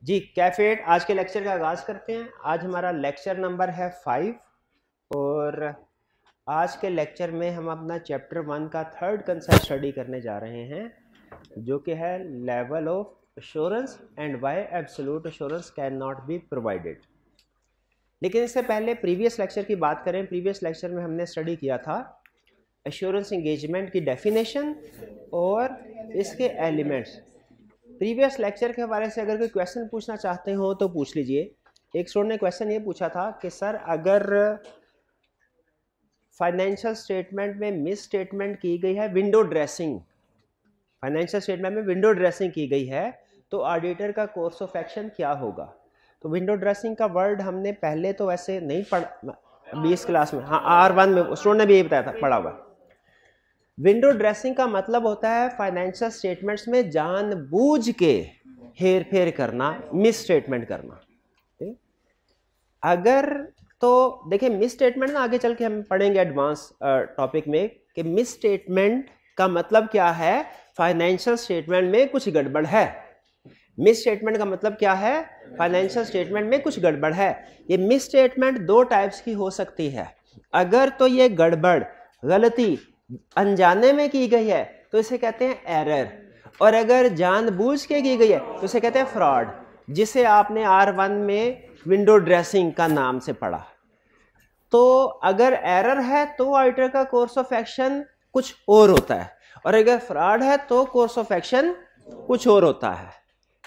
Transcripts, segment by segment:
जी कैफेट आज के लेक्चर का आगाज करते हैं। आज हमारा लेक्चर नंबर है 5 और आज के लेक्चर में हम अपना चैप्टर 1 का थर्ड कंसेप्ट स्टडी करने जा रहे हैं, जो कि है level of assurance and why absolute assurance can not be provided. लेकिन इससे पहले प्रीवियस लेक्चर की बात करें। प्रीवियस लेक्चर में हमने स्टडी किया था एश्योरेंस इंगेजमेंट की डेफिनेशन और इसके एलिमेंट्स। प्रीवियस लेक्चर के हवाले से अगर कोई क्वेश्चन पूछना चाहते हो तो पूछ लीजिए। एक स्टूडेंट ने क्वेश्चन ये पूछा था कि सर अगर फाइनेंशियल स्टेटमेंट में मिस स्टेटमेंट की गई है विंडो ड्रेसिंग, फाइनेंशियल स्टेटमेंट में विंडो ड्रेसिंग की गई है तो ऑडिटर का कोर्स ऑफ एक्शन क्या होगा। तो विंडो ड्रेसिंग का वर्ड हमने पहले तो वैसे नहीं पढ़ा 20 क्लास में, हाँ R1 में स्टूडेंट ने भी यही बताया था, पढ़ा हुआ। विंडो ड्रेसिंग का मतलब होता है फाइनेंशियल स्टेटमेंट्स में जानबूझ के हेर फेर करना, मिस स्टेटमेंट करना। अगर तो देखिए मिस स्टेटमेंट ना आगे चल के हम पढ़ेंगे एडवांस टॉपिक में कि मिस स्टेटमेंट का मतलब क्या है। फाइनेंशियल स्टेटमेंट में कुछ गड़बड़ है। मिस स्टेटमेंट का मतलब क्या है, फाइनेंशियल स्टेटमेंट में कुछ गड़बड़ है। ये मिस स्टेटमेंट दो टाइप्स की हो सकती है। अगर तो ये गड़बड़ गलती अनजाने में की गई है तो इसे कहते हैं एरर, और अगर जानबूझ के की गई है तो इसे कहते हैं फ्रॉड, जिसे आपने R1 में विंडो ड्रेसिंग का नाम से पढ़ा। तो अगर एरर है तो ऑडिटर का कोर्स ऑफ एक्शन कुछ और होता है, और अगर फ्रॉड है तो कोर्स ऑफ एक्शन कुछ और होता है।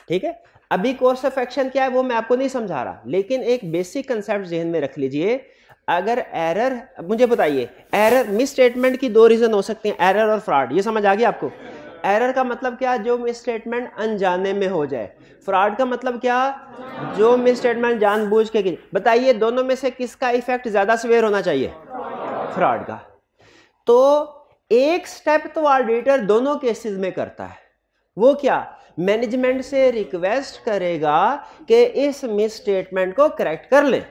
ठीक है, अभी कोर्स ऑफ एक्शन क्या है वो मैं आपको नहीं समझा रहा, लेकिन एक बेसिक कंसेप्ट ज़हन में रख लीजिए। अगर एरर, मुझे बताइए एरर मिस स्टेटमेंट की दो रीजन हो सकते हैं, एरर और फ्रॉड। ये समझ आ गया आपको। एरर का मतलब क्या, जो मिस स्टेटमेंट अनजाने में हो जाए। फ्रॉड का मतलब क्या, जो मिस स्टेटमेंट जानबूझ के की। बताइए दोनों में से किसका इफेक्ट ज्यादा सीवियर होना चाहिए, फ्रॉड का। तो एक स्टेप तो ऑडिटर दोनों केसेस में करता है। वो क्या, मैनेजमेंट से रिक्वेस्ट करेगा कि इस मिस स्टेटमेंट को करेक्ट कर ले।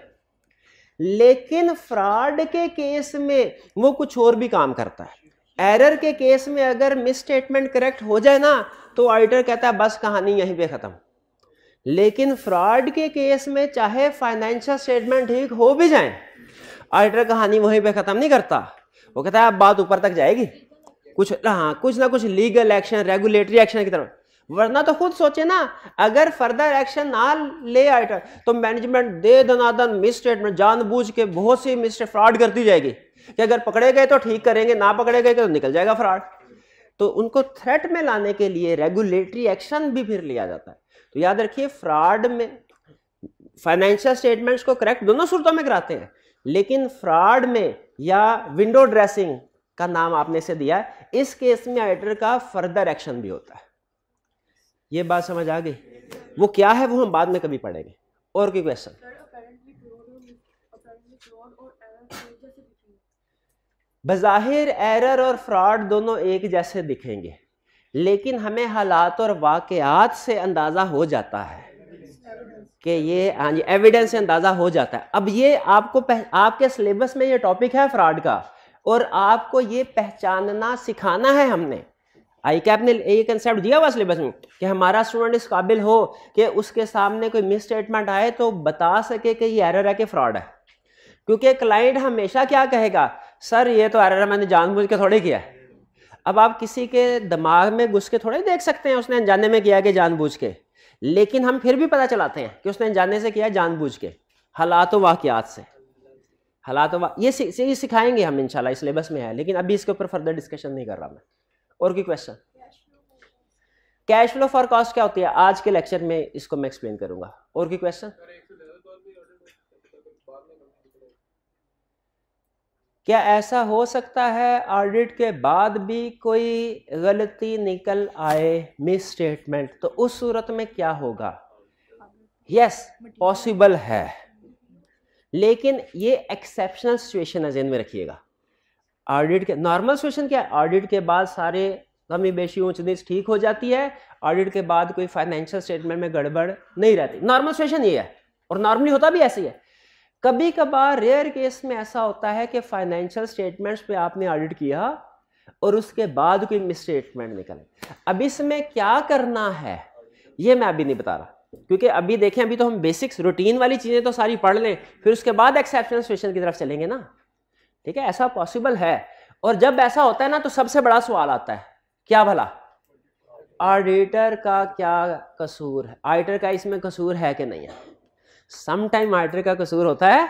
लेकिन फ्रॉड के केस में वो कुछ और भी काम करता है। एरर के केस में अगर मिस स्टेटमेंट करेक्ट हो जाए ना तो ऑडिटर कहता है बस कहानी यहीं पे खत्म। लेकिन फ्रॉड के केस में चाहे फाइनेंशियल स्टेटमेंट ठीक हो भी जाए, ऑडिटर कहानी वहीं पे खत्म नहीं करता। वो कहता है अब बात ऊपर तक जाएगी, कुछ ना कुछ लीगल एक्शन, रेगुलेटरी एक्शन की तरफ। वरना तो खुद सोचे ना, अगर फर्दर एक्शन ना ले ऑडिटर तो मैनेजमेंट दे दनादन मिस स्टेटमेंट जानबूझ के बहुत सी मिस फ्रॉड करती जाएगी कि अगर पकड़े गए तो ठीक करेंगे, ना पकड़े गए तो निकल जाएगा फ्रॉड। तो उनको थ्रेट में लाने के लिए रेगुलेटरी एक्शन भी फिर लिया जाता है। तो याद रखिए, फ्रॉड में फाइनेंशियल स्टेटमेंट्स को करेक्ट दोनों सूरतों में कराते हैं, लेकिन फ्रॉड में या विंडो ड्रेसिंग का नाम आपने से दिया है, इस केस में ऑडिटर का फर्दर एक्शन भी होता है। ये बात समझ आ गई। वो क्या है वो हम बाद में कभी पढ़ेंगे। और कोई क्वेश्चन? बज़ाहिर एरर और फ्रॉड दोनों एक जैसे दिखेंगे, लेकिन हमें हालात और वाकयात से अंदाजा हो जाता है कि ये, हाँ जी, एविडेंस से अंदाजा हो जाता है। अब ये आपको आपके सिलेबस में ये टॉपिक है फ्रॉड का, और आपको ये पहचानना सिखाना है। हमने ICAP ने ये कंसेप्ट दिया हुआ सिलेबस में कि हमारा स्टूडेंट इस काबिल हो कि उसके सामने कोई मिस स्टेटमेंट आए तो बता सके कि ये एरर है कि फ्रॉड है। क्योंकि क्लाइंट हमेशा क्या कहेगा, सर ये तो एरर है, मैंने जानबूझ के थोड़े किया है। अब आप किसी के दिमाग में घुस के थोड़े देख सकते हैं उसने अनजाने में किया कि जानबूझ के, लेकिन हम फिर भी पता चलाते हैं कि उसने अनजाने से किया जानबूझ के, हालात व वाकयात से। ये सिखाएंगे हम इंशाल्लाह, इस सिलेबस में है, लेकिन अभी इसके ऊपर फर्दर डिस्कशन नहीं कर रहा मैं। और कोई question? Cash flow for cost क्या होती है, आज के लेक्चर में इसको मैं एक्सप्लेन करूंगा। और कोई क्वेश्चन? क्या ऐसा हो सकता है ऑडिट के बाद भी कोई गलती निकल आए, मिस स्टेटमेंट, तो उस सूरत में क्या होगा? यस, पॉसिबल है, लेकिन ये एक्सेप्शनल सिचुएशन है, ध्यान में रखिएगा। ऑडिट के नॉर्मल सिचुएशन क्या है, ऑडिट के बाद सारे कमी बेशी ऊंच नीच ठीक हो जाती है, ऑडिट के बाद कोई फाइनेंशियल स्टेटमेंट में गड़बड़ नहीं रहती। नॉर्मल सिचुएशन ये है, और नॉर्मली होता भी ऐसे ही है। कभी कभार रेयर केस में ऐसा होता है कि फाइनेंशियल स्टेटमेंट्स पे आपने ऑडिट किया और उसके बाद कोई मिस स्टेटमेंट निकले। अब इसमें क्या करना है ये मैं अभी नहीं बता रहा, क्योंकि अभी देखें, अभी तो हम बेसिक्स रूटीन वाली चीजें तो सारी पढ़ लें, फिर उसके बाद एक्सेप्शनल सिचुएशन की तरफ चलेंगे ना, ठीक है, ऐसा पॉसिबल है। और जब ऐसा होता है ना तो सबसे बड़ा सवाल आता है, क्या भला ऑडिटर का क्या कसूर है, ऑडिटर का इसमें कसूर है कि नहीं है। सम टाइम ऑडिटर का कसूर होता है,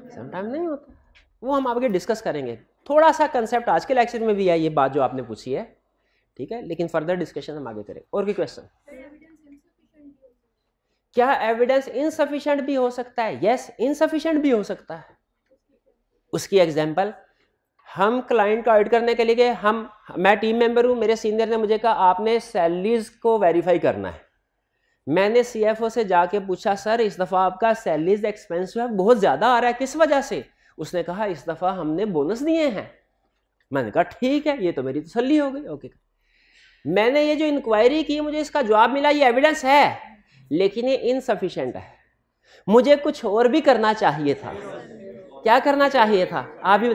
सम टाइम नहीं होता, वो हम आगे डिस्कस करेंगे। थोड़ा सा कंसेप्ट आज के लेक्चर में भी है ये बात जो आपने पूछी है, ठीक है, लेकिन फर्दर डिस्कशन हम आगे करेंगे। और कोई क्वेश्चन? क्या एविडेंस इनसफिशिएंट भी हो सकता है? यस, इनसफिशिएंट भी हो सकता है। उसकी एग्जांपल, हम क्लाइंट को ऑडिट करने के लिए गए, मैं टीम मेंबर हूं, मेरे सीनियर ने मुझे कहा आपने सैलरीज को वेरीफाई करना है। मैंने सीएफओ से जाके पूछा सर इस दफा आपका सैलरीज एक्सपेंस जो है बहुत ज्यादा आ रहा है, किस वजह से? उसने कहा इस दफा हमने बोनस दिए हैं। मैंने कहा ठीक है, ये तो मेरी तसल्ली हो गई, ओके। मैंने ये जो इंक्वायरी की, मुझे इसका जवाब मिला, ये एविडेंस है, लेकिन ये इनसफिशिएंट है, मुझे कुछ और भी करना चाहिए था। क्या करना चाहिए था आप भी?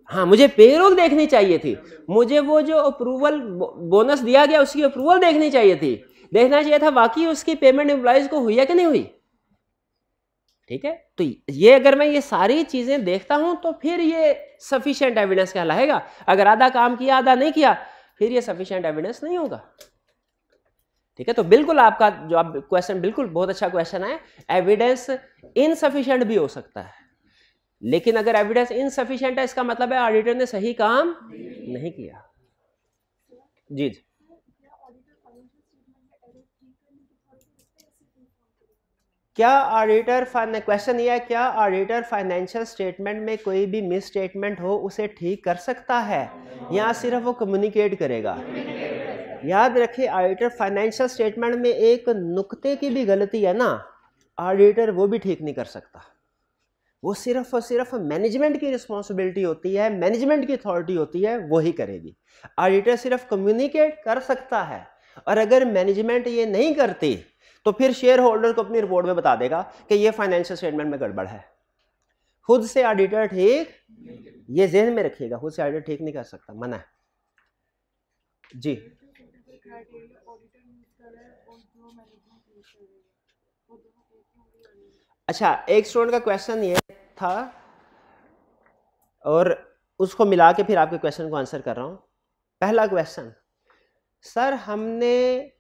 हाँ, मुझे पेरोल देखनी चाहिए थी, मुझे वो जो अप्रूवल बोनस दिया गया उसकी अप्रूवल देखनी चाहिए थी, देखना चाहिए था वाकई उसकी पेमेंट एम्प्लॉइज को हुई है कि नहीं हुई, ठीक है। तो ये अगर मैं ये सारी चीजें देखता हूं तो फिर ये सफिशिएंट एविडेंस कहलाएगा। अगर आधा काम किया आधा नहीं किया, फिर ये सफिशिएंट एविडेंस नहीं होगा, ठीक है। तो बिल्कुल आपका जो आप क्वेश्चन बिल्कुल बहुत अच्छा क्वेश्चन है। एविडेंस इनसफिशिएंट भी हो सकता है, लेकिन अगर एविडेंस इनसफिशिएंट है इसका मतलब है ऑडिटर ने सही काम नहीं किया। जी जी, क्या ऑडिटर, क्वेश्चन ये है, क्या ऑडिटर फाइनेंशियल स्टेटमेंट में कोई भी मिस स्टेटमेंट हो उसे ठीक कर सकता है या सिर्फ वो कम्युनिकेट करेगा? याद रखिए, ऑडिटर फाइनेंशियल स्टेटमेंट में एक नुक्ते की भी गलती है ना, ऑडिटर वो भी ठीक नहीं कर सकता। वो सिर्फ और सिर्फ मैनेजमेंट की रिस्पॉन्सिबिलिटी होती है, मैनेजमेंट की अथॉरिटी होती है, वो ही करेगी। ऑडिटर सिर्फ कम्युनिकेट कर सकता है, और अगर मैनेजमेंट ये नहीं करती तो फिर शेयर होल्डर को अपनी रिपोर्ट में बता देगा कि ये फाइनेंशियल स्टेटमेंट में गड़बड़ है। खुद से ऑडिटर ठीक, ये ज़हन में रखिएगा, खुद से ऑडिटर ठीक नहीं कर सकता, मना है। जी, अच्छा, एक स्टूडेंट का क्वेश्चन ये था और उसको मिला के फिर आपके क्वेश्चन को आंसर कर रहा हूं। पहला क्वेश्चन, सर हमने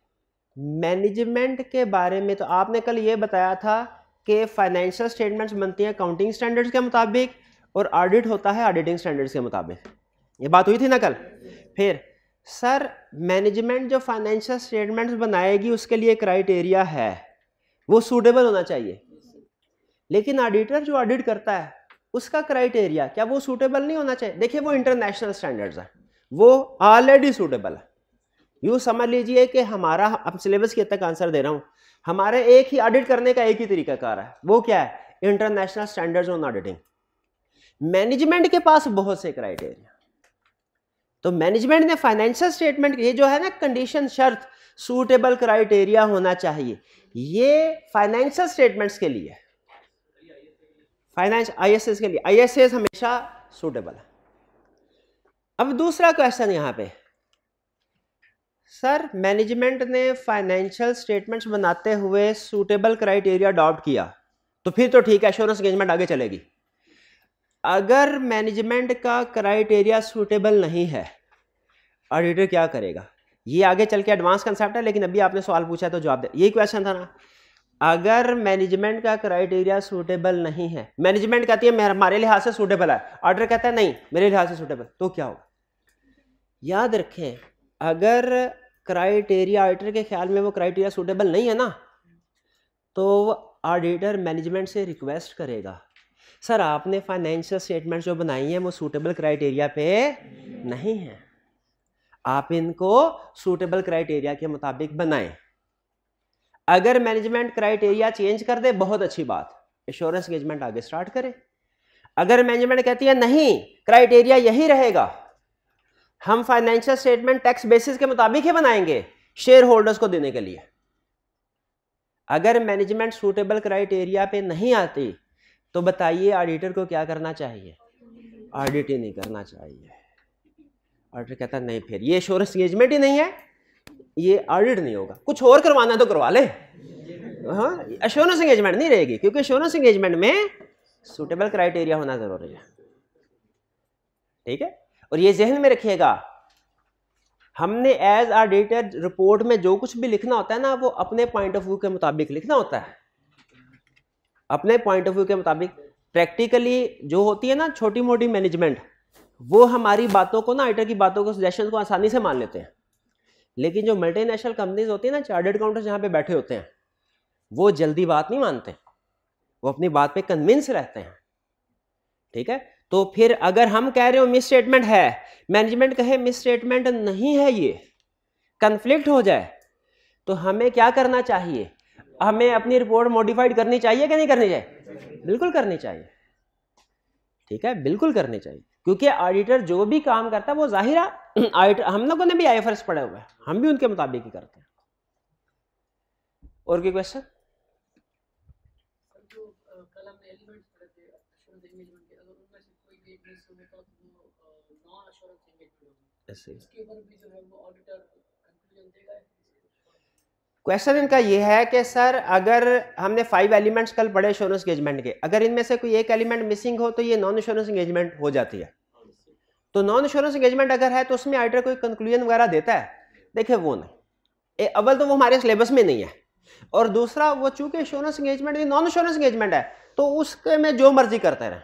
मैनेजमेंट के बारे में, तो आपने कल ये बताया था कि फाइनेंशियल स्टेटमेंट्स बनती हैं अकाउंटिंग स्टैंडर्ड्स के मुताबिक और ऑडिट होता है ऑडिटिंग स्टैंडर्ड्स के मुताबिक, ये बात हुई थी ना कल। फिर सर मैनेजमेंट जो फाइनेंशियल स्टेटमेंट्स बनाएगी उसके लिए क्राइटेरिया है, वो सूटेबल होना चाहिए, लेकिन ऑडिटर जो ऑडिट करता है उसका क्राइटेरिया क्या वो सूटेबल नहीं होना चाहिए? देखिए वो इंटरनेशनल स्टैंडर्ड्स है, वो ऑलरेडी सूटेबल है। यूँ समझ लीजिए कि हमारा, अब सिलेबस के तक आंसर दे रहा हूँ, हमारे एक ही ऑडिट करने का एक ही तरीकाकार है, वो क्या है? International standards on auditing. Management के पास बहुत से क्राइटेरिया, तो मैनेजमेंट ने फाइनेंशियल स्टेटमेंट, ये जो है ना कंडीशन, शर्त, सूटेबल क्राइटेरिया होना चाहिए, ये फाइनेंशियल स्टेटमेंट्स के लिए, फाइनेंस आईएसएस के लिए, आईएसएस हमेशा सूटेबल है। अब दूसरा क्वेश्चन यहां पे, सर मैनेजमेंट ने फाइनेंशियल स्टेटमेंट्स बनाते हुए सूटेबल क्राइटेरिया अडॉप्ट किया, तो फिर तो ठीक है, एश्योरेंस एंगेजमेंट आगे चलेगी। अगर मैनेजमेंट का क्राइटेरिया सूटेबल नहीं है, ऑडिटर क्या करेगा? ये आगे चल के एडवांस कंसेप्ट है, लेकिन अभी आपने सवाल पूछा है तो जवाब दे, यही क्वेश्चन था ना। अगर मैनेजमेंट का क्राइटेरिया सूटेबल नहीं है, मैनेजमेंट कहती है हमारे लिहाज से सूटेबल है, ऑडिटर कहता है नहीं मेरे लिहाज से सूटेबल, तो क्या होगा? याद रखें, अगर क्राइटेरिया ऑडिटर के ख्याल में वो क्राइटेरिया सूटेबल नहीं है ना, तो ऑडिटर मैनेजमेंट से रिक्वेस्ट करेगा, सर आपने फाइनेंशियल स्टेटमेंट जो बनाई हैं वो सूटेबल क्राइटेरिया पे नहीं है, आप इनको सूटेबल क्राइटेरिया के मुताबिक बनाएं। अगर मैनेजमेंट क्राइटेरिया चेंज कर दे, बहुत अच्छी बात, एश्योरेंस एंगेजमेंट आगे स्टार्ट करे। अगर मैनेजमेंट कहती है नहीं क्राइटेरिया यही रहेगा, हम फाइनेंशियल स्टेटमेंट टैक्स बेसिस के मुताबिक ही बनाएंगे शेयर होल्डर्स को देने के लिए, अगर मैनेजमेंट सूटेबल क्राइटेरिया पे नहीं आती, तो बताइए ऑडिटर को क्या करना चाहिए? ऑडिट ही नहीं करना चाहिए। ऑडिटर कहता नहीं फिर ये एश्योरेंस एंगेजमेंट ही नहीं है, ये ऑडिट नहीं होगा, कुछ और करवाना तो करवा ले, हाँ, एश्योरेंस एंगेजमेंट नहीं रहेगी, क्योंकि एश्योरेंस एंगेजमेंट में सूटेबल क्राइटेरिया होना जरूरी है। ठीक है, और ये जहन में रखिएगा, हमने एज ऑडिटर रिपोर्ट में जो कुछ भी लिखना होता है ना, वो अपने पॉइंट ऑफ व्यू के मुताबिक लिखना होता है, अपने पॉइंट ऑफ व्यू के मुताबिक। प्रैक्टिकली जो होती है ना छोटी मोटी मैनेजमेंट, वो हमारी बातों को ना, ऑडिटर की बातों को, सजेशन को आसानी से मान लेते हैं, लेकिन जो मल्टीनेशनल कंपनीज होती है ना, चार्टर्ड अकाउंटेंट जहां पे बैठे होते हैं, वो जल्दी बात नहीं मानते, वो अपनी बात पे कन्विंस रहते हैं। ठीक है, तो फिर अगर हम कह रहे हो मिस स्टेटमेंट है, मैनेजमेंट कहे मिस स्टेटमेंट नहीं है, ये कन्फ्लिक्ट हो जाए, तो हमें क्या करना चाहिए? हमें अपनी रिपोर्ट मॉडिफाइड करनी चाहिए कि नहीं करनी चाहिए? बिल्कुल करनी चाहिए। ठीक है, बिल्कुल करनी चाहिए, क्योंकि ऑडिटर जो भी काम करता है वो जाहिर है, ऑडिटर हम लोगों ने भी आईएफआरएस पढ़े हुए हैं, हम भी उनके मुताबिक ही करते हैं। और कोई क्वेश्चन? क्वेश्चन इनका ये है कि सर अगर हमने 5 एलिमेंट्स कल पढ़े एश्योरेंस एंगेजमेंट के, अगर इनमें से कोई एक एलिमेंट मिसिंग हो तो ये नॉन एश्योरेंस एंगेजमेंट हो जाती है। तो नॉन एश्योरेंस एंगेजमेंट अगर है तो उसमें ऑडिटर कोई कंक्लूजन वगैरह देता है? देखिए वो नहीं, अव्वल तो वो हमारे सिलेबस में नहीं है, और दूसरा वो चूंकि assurance engagement non assurance engagement है, तो उसके में जो मर्जी करते रहे,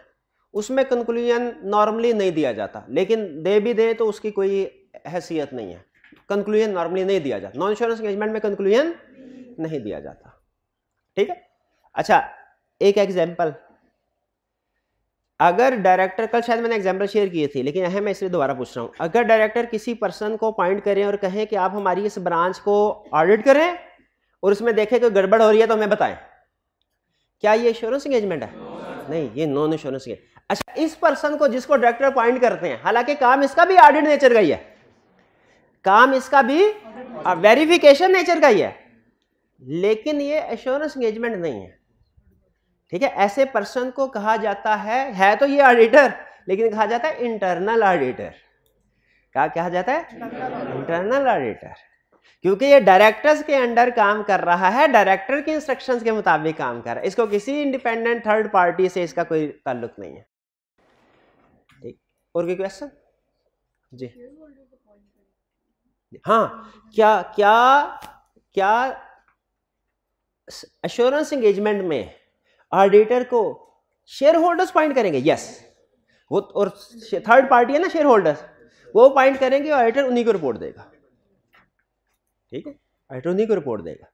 उसमें कंक्लूजन नॉर्मली नहीं दिया जाता, लेकिन दे भी दे तो उसकी कोई हैसियत नहीं है, कंक्लूजन नॉर्मली नहीं दिया जाता, नॉन एश्योरेंस एंगेजमेंट में कंक्लूजन नहीं दिया जाता। ठीक है, अच्छा एक एग्जांपल, अगर डायरेक्टर, कल शायद मैंने एग्जांपल शेयर किए थे लेकिन अहम मैं इसलिए दोबारा पूछ रहा हूं, अगर डायरेक्टर किसी पर्सन को अपॉइंट करें और कहें कि आप हमारी इस ब्रांच को ऑडिट करें और उसमें देखें कि गड़बड़ हो रही है तो हमें बताएं, क्या ये एश्योरेंस एंगेजमेंट है? नहीं, ये नॉन एश्योरेंस एंगेजमेंट। अच्छा, इस पर्सन को जिसको डायरेक्टर अपॉइंट करते हैं, हालांकि काम इसका भी ऑडिट नेचर का ही है, काम इसका भी वेरिफिकेशन नेचर का ही है, लेकिन ये एश्योरेंस एंगेजमेंट नहीं है। ठीक है, ऐसे पर्सन को कहा जाता है तो ये ऑडिटर, लेकिन कहा जाता है इंटरनल ऑडिटर। क्या कहा जाता है? इंटरनल ऑडिटर, क्योंकि ये डायरेक्टर्स के अंडर काम कर रहा है, डायरेक्टर के इंस्ट्रक्शंस के मुताबिक काम कर रहा है, इसको किसी इंडिपेंडेंट थर्ड पार्टी से इसका कोई ताल्लुक नहीं है। ठीक, और कोई क्वेश्चन? जी हाँ, क्या क्या क्या एश्योरेंस एंगेजमेंट में ऑडिटर को शेयर होल्डर्स पॉइंट करेंगे? यस, वो और थर्ड पार्टी है ना शेयर होल्डर्स, वो पॉइंट करेंगे, ऑडिटर उन्हीं को रिपोर्ट देगा। ठीक है, ऑडिटर उन्हीं को रिपोर्ट देगा।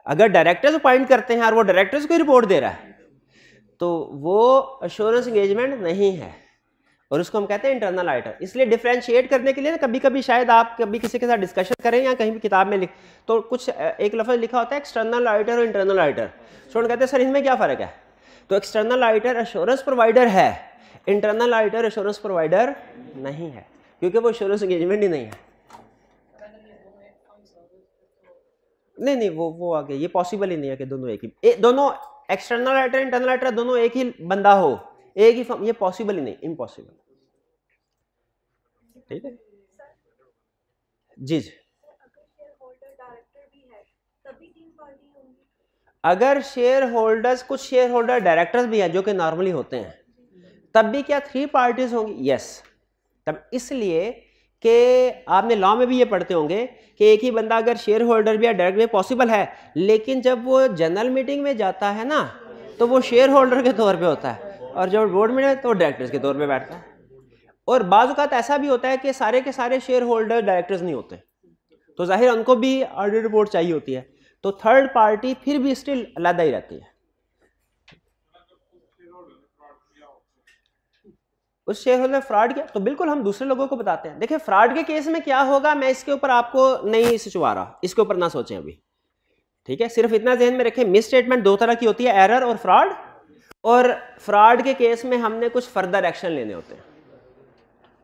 अगर डायरेक्टर्स अपॉइंट करते हैं और वो डायरेक्टर्स को रिपोर्ट दे रहा है तो वो एश्योरेंस एंगेजमेंट नहीं है, और उसको हम कहते हैं इंटरनल ऑडिटर। इसलिए डिफरेंशिएट करने के लिए ना, कभी कभी शायद आप कभी किसी के साथ डिस्कशन करें या कहीं भी किताब में लिख, तो कुछ एक लफ्ज़ लिखा होता है एक्सटर्नल ऑडिटर और इंटरनल ऑडिटर। स्टूडेंट कहते हैं सर इनमें क्या फ़र्क है? तो एक्सटर्नल ऑडिटर एश्योरेंस प्रोवाइडर है, इंटरनल ऑडिटर एश्योरेंस प्रोवाइडर नहीं है, क्योंकि वो एश्योरेंस एंगेजमेंट ही नहीं है। नहीं, वो आगे ये पॉसिबल ही नहीं है कि दोनों एक ही, दोनों एक्सटर्नल ऑडिटर इंटरनल ऑडिटर दोनों एक ही बंदा हो, एक ही फर्म, ये पॉसिबल ही नहीं, इम्पॉसिबल। ठीक है जी जी, अगर शेयर होल्डर्स, कुछ शेयर होल्डर डायरेक्टर्स भी हैं जो कि नॉर्मली होते हैं, तब भी क्या 3 पार्टीज होंगी? यस, तब इसलिए कि आपने लॉ में भी ये पढ़ते होंगे कि एक ही बंदा अगर शेयर होल्डर भी या डायरेक्टर भी पॉसिबल है, लेकिन जब वो जनरल मीटिंग में जाता है ना तो वो शेयर होल्डर के तौर पे होता है, और जब बोर्ड में तो डायरेक्टर्स के तौर पे बैठता है। और बाज़ औक़ात ऐसा भी होता है कि सारे के सारे शेयर होल्डर डायरेक्टर्स नहीं होते, तो जाहिर उनको भी ऑडिट रिपोर्ट चाहिए होती है, तो थर्ड पार्टी फिर भी स्टिल अलग ही रहती है। उस शेयर होल्डर फ्रॉड किया तो बिल्कुल हम दूसरे लोगों को बताते हैं। देखिए फ्रॉड के केस में क्या होगा, मैं इसके ऊपर आपको नहीं सिचवा रहा, इसके ऊपर ना सोचें अभी। ठीक है, सिर्फ इतना ध्यान में रखें, मिस स्टेटमेंट 2 तरह की होती है, एरर और फ्रॉड, और फ्रॉड के केस में हमने कुछ फर्दर एक्शन लेने होते हैं।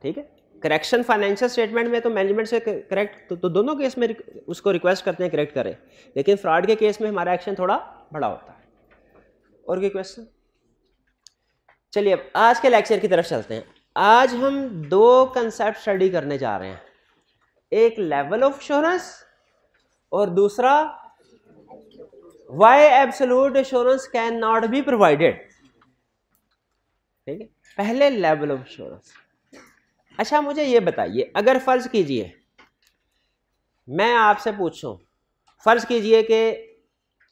ठीक है, करेक्शन फाइनेंशियल स्टेटमेंट में तो मैनेजमेंट से करेक्ट तो दोनों केस में उसको रिक्वेस्ट करते हैं करेक्ट करें, लेकिन फ्रॉड के केस में हमारा एक्शन थोड़ा बड़ा होता है। और कोई क्वेश्चन? चलिए अब आज के लेक्चर की तरफ चलते हैं। आज हम 2 कंसेप्ट स्टडी करने जा रहे हैं, एक लेवल ऑफ एश्योरेंस और दूसरा why absolute assurance can not be provided. ठीक है, पहले लेवल ऑफ एश्योरेंस। अच्छा मुझे ये बताइए, अगर फर्ज कीजिए मैं आपसे पूछूं, फर्ज कीजिए कि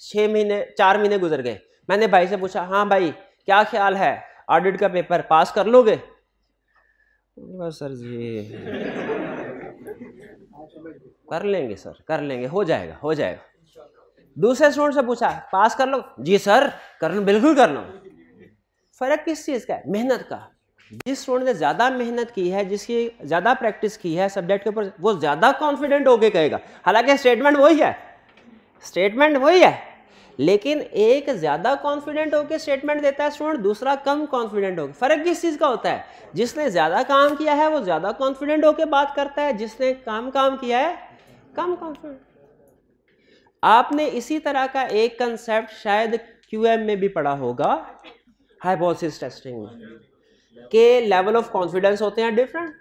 6 महीने 4 महीने गुजर गए, मैंने भाई से पूछा, हाँ भाई क्या ख्याल है ऑडिट का पेपर पास कर लोगे? सर जी कर लेंगे सर, कर लेंगे, हो जाएगा हो जाएगा। दूसरे स्टूडेंट से पूछा, पास कर लो? जी सर कर लो, बिल्कुल कर लो। फर्क किस चीज का है? मेहनत का। जिस स्टूडेंट ने ज्यादा मेहनत की है, जिसकी ज्यादा प्रैक्टिस की है सब्जेक्ट के ऊपर, वो ज्यादा कॉन्फिडेंट होके कहेगा। हालांकि स्टेटमेंट वही है, स्टेटमेंट वही है, लेकिन एक ज्यादा कॉन्फिडेंट होकर स्टेटमेंट देता है स्टूडेंट, दूसरा कम कॉन्फिडेंट होकर। फर्क किस चीज का होता है? जिसने ज्यादा काम किया है वो ज्यादा कॉन्फिडेंट होकर बात करता है, जिसने कम काम किया है कम कॉन्फिडेंट। आपने इसी तरह का एक कंसेप्ट शायद क्यूएम में भी पढ़ा होगा, हाइपोथेसिस टेस्टिंग में, के लेवल ऑफ कॉन्फिडेंस होते हैं डिफरेंट।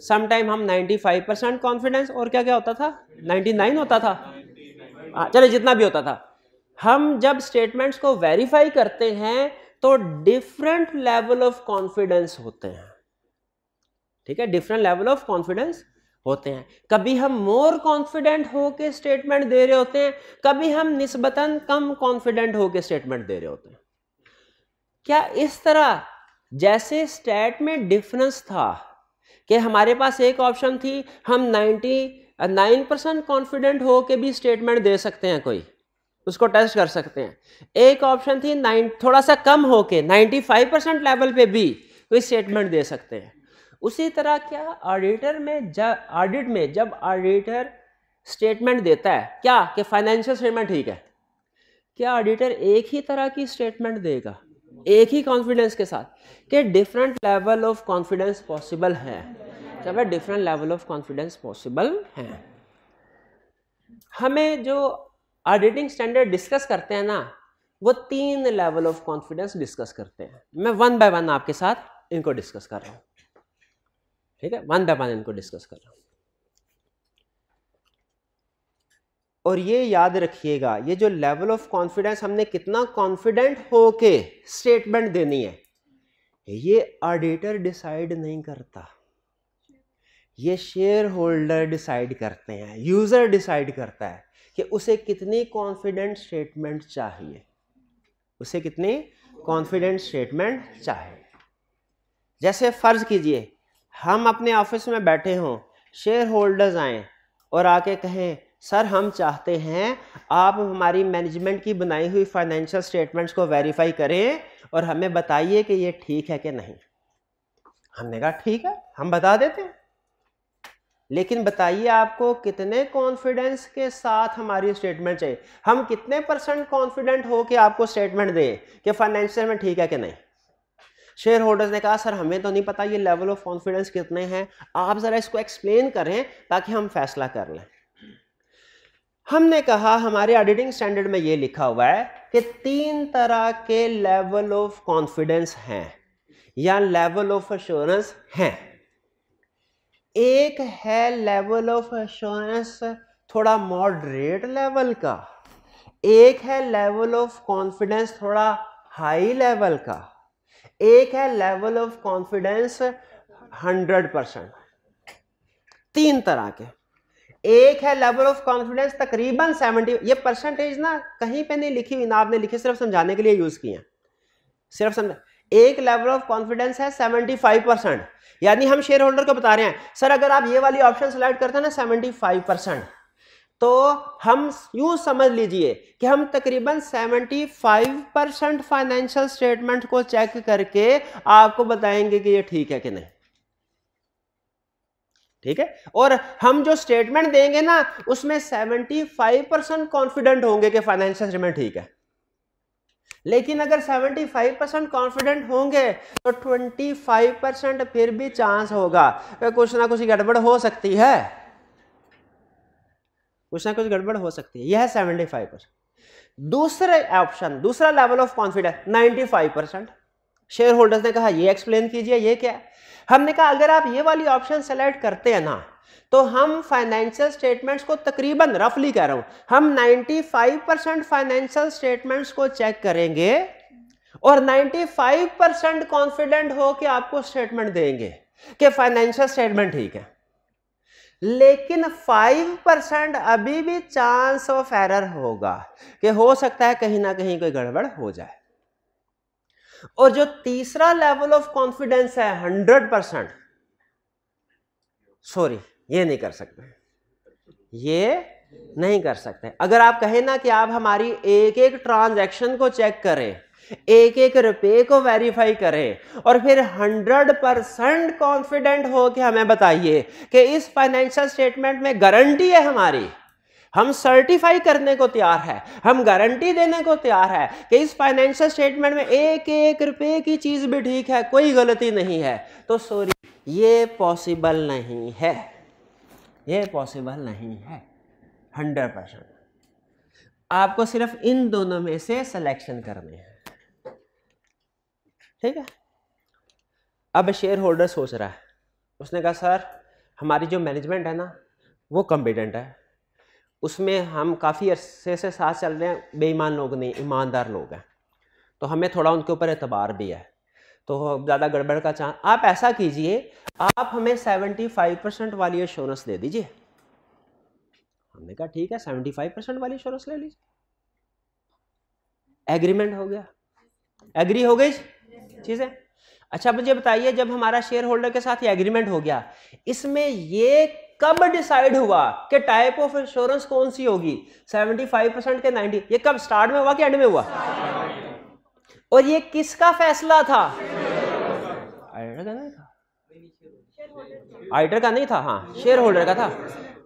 समटाइम हम 95% कॉन्फिडेंस, और क्या क्या होता था, 99 होता था, चले जितना भी होता था। हम जब स्टेटमेंट्स को वेरीफाई करते हैं तो डिफरेंट लेवल ऑफ कॉन्फिडेंस होते हैं। ठीक है, डिफरेंट लेवल ऑफ कॉन्फिडेंस होते हैं। कभी हम मोर कॉन्फिडेंट होके स्टेटमेंट दे रहे होते हैं, कभी हम निस्बतन कम कॉन्फिडेंट होके स्टेटमेंट दे रहे होते हैं। क्या इस तरह जैसे स्टेट में डिफरेंस था कि हमारे पास एक ऑप्शन थी, हम 99% कॉन्फिडेंट होके भी स्टेटमेंट दे सकते हैं, कोई उसको टेस्ट कर सकते हैं। एक ऑप्शन थी थोड़ा सा कम होके 95% लेवल पे भी कोई स्टेटमेंट दे सकते हैं। उसी तरह क्या ऑडिटर में जब ऑडिटर स्टेटमेंट देता है क्या कि फाइनेंशियल स्टेटमेंट ठीक है, क्या ऑडिटर एक ही तरह की स्टेटमेंट देगा एक ही कॉन्फिडेंस के साथ? कि different level of confidence possible है, क्या वह different level of confidence possible है। हमें जो ऑडिटिंग स्टैंडर्ड डिस्कस करते हैं ना, वो 3 लेवल ऑफ कॉन्फिडेंस डिस्कस करते हैं। मैं 1 बाय 1 आपके साथ इनको डिस्कस कर रहा हूं। ठीक है, 1 बाय 1 इनको डिस्कस कर रहा हूं। और ये याद रखिएगा, ये जो लेवल ऑफ कॉन्फिडेंस हमने कितना कॉन्फिडेंट होके स्टेटमेंट देनी है, ये ऑडिटर डिसाइड नहीं करता, ये शेयर होल्डर डिसाइड करते हैं, यूजर डिसाइड करता है कि उसे कितनी कॉन्फिडेंट स्टेटमेंट चाहिए, उसे कितनी कॉन्फिडेंट स्टेटमेंट चाहिए। जैसे फर्ज कीजिए हम अपने ऑफिस में बैठे हों, शेयर होल्डर्स आए और आके कहें, सर हम चाहते हैं आप हमारी मैनेजमेंट की बनाई हुई फाइनेंशियल स्टेटमेंट्स को वेरीफाई करें और हमें बताइए कि ये ठीक है कि नहीं। हमने कहा ठीक है, हम बता देते हैं, लेकिन बताइए आपको कितने कॉन्फिडेंस के साथ हमारी स्टेटमेंट चाहिए, हम कितने % कॉन्फिडेंट हो कि आपको स्टेटमेंट दें कि फाइनेंशियल में ठीक है कि नहीं। शेयर होल्डर्स ने कहा सर हमें तो नहीं पता ये लेवल ऑफ कॉन्फिडेंस कितने हैं, आप जरा इसको एक्सप्लेन करें ताकि हम फैसला कर लें। हमने कहा हमारे ऑडिटिंग स्टैंडर्ड में ये लिखा हुआ है कि 3 तरह के लेवल ऑफ कॉन्फिडेंस हैं या लेवल ऑफ एश्योरेंस हैं। एक है लेवल ऑफ एश्योरेंस थोड़ा मॉडरेट लेवल का, एक है लेवल ऑफ कॉन्फिडेंस थोड़ा हाई लेवल का, एक है लेवल ऑफ कॉन्फिडेंस 100%। 3 तरह के। एक है लेवल ऑफ कॉन्फिडेंस तकरीबन 70, ये परसेंटेज ना कहीं पे नहीं लिखी हुई ना, आपने लिखी सिर्फ समझाने के लिए यूज की है, सिर्फ समझ। एक लेवल ऑफ कॉन्फिडेंस है 75%, यानी हम शेयर होल्डर को बता रहे हैं सर अगर आप ये वाली ऑप्शन सेलेक्ट करते हैं ना 75%, तो हम यूं समझ लीजिए कि हम तकरीबन 75% फाइनेंशियल स्टेटमेंट को चेक करके आपको बताएंगे कि ये ठीक है कि नहीं। ठीक है, और हम जो स्टेटमेंट देंगे ना उसमें 75% कॉन्फिडेंट होंगे कि फाइनेंशियल स्टेटमेंट ठीक है, लेकिन अगर 75% कॉन्फिडेंट होंगे तो 25% फिर भी चांस होगा कि कुछ ना कुछ गड़बड़ हो सकती है, कुछ ना कुछ गड़बड़ हो सकती है। यह है 75%। दूसरे ऑप्शन, दूसरा level of confidence 95%। Share holders ने कहा ये एक्सप्लेन कीजिए ये क्या है। हमने कहा अगर आप ये वाली ऑप्शन सेलेक्ट करते हैं ना तो हम फाइनेंशियल स्टेटमेंट्स को तकरीबन रफली कह रहा हूं, हम 95% फाइनेंशियल स्टेटमेंट्स को चेक करेंगे और 95% कॉन्फिडेंट हो कि आपको स्टेटमेंट देंगे कि फाइनेंशियल स्टेटमेंट ठीक है, लेकिन 5% अभी भी चांस ऑफ एरर होगा कि हो सकता है कहीं ना कहीं कोई गड़बड़ हो जाए। और जो तीसरा लेवल ऑफ कॉन्फिडेंस है 100%, सॉरी ये नहीं कर सकते, ये नहीं कर सकते। अगर आप कहें ना कि आप हमारी एक एक ट्रांजैक्शन को चेक करें, एक एक रुपए को वेरीफाई करें और फिर 100% कॉन्फिडेंट हो कि हमें बताइए कि इस फाइनेंशियल स्टेटमेंट में गारंटी है हमारी, हम सर्टिफाई करने को तैयार है, हम गारंटी देने को तैयार है कि इस फाइनेंशियल स्टेटमेंट में एक एक रुपए की चीज भी ठीक है, कोई गलती नहीं है, तो सॉरी ये पॉसिबल नहीं है, ये पॉसिबल नहीं है 100%। आपको सिर्फ इन दोनों में से सिलेक्शन करने हैं, ठीक है। अब शेयर होल्डर सोच रहा है, उसने कहा सर हमारी जो मैनेजमेंट है ना वो कॉम्पिटेंट है, उसमें हम काफ़ी अरसे से साथ चल रहे हैं, बेईमान लोग नहीं ईमानदार लोग हैं, तो हमें थोड़ा उनके ऊपर एतबार भी है, तो ज़्यादा गड़बड़ का चांस, आप ऐसा कीजिए आप हमें 75% वाली एश्योरेंस दे दीजिए। हमने कहा ठीक है 75% वाली एश्योरेंस ले लीजिए। एग्रीमेंट हो गया, एग्री हो गई चीज़ें। अच्छा मुझे बताइए जब हमारा शेयर होल्डर के साथ ये एग्रीमेंट हो गया, इसमें ये कब डिसाइड हुआ कि टाइप ऑफ इंश्योरेंस कौन सी होगी, 75% के 90, ये कब स्टार्ट में हुआ कि एंड में हुआ? और ये किसका फैसला था? आइटर का नहीं था, आइटर का नहीं था, हाँ शेयर होल्डर का था।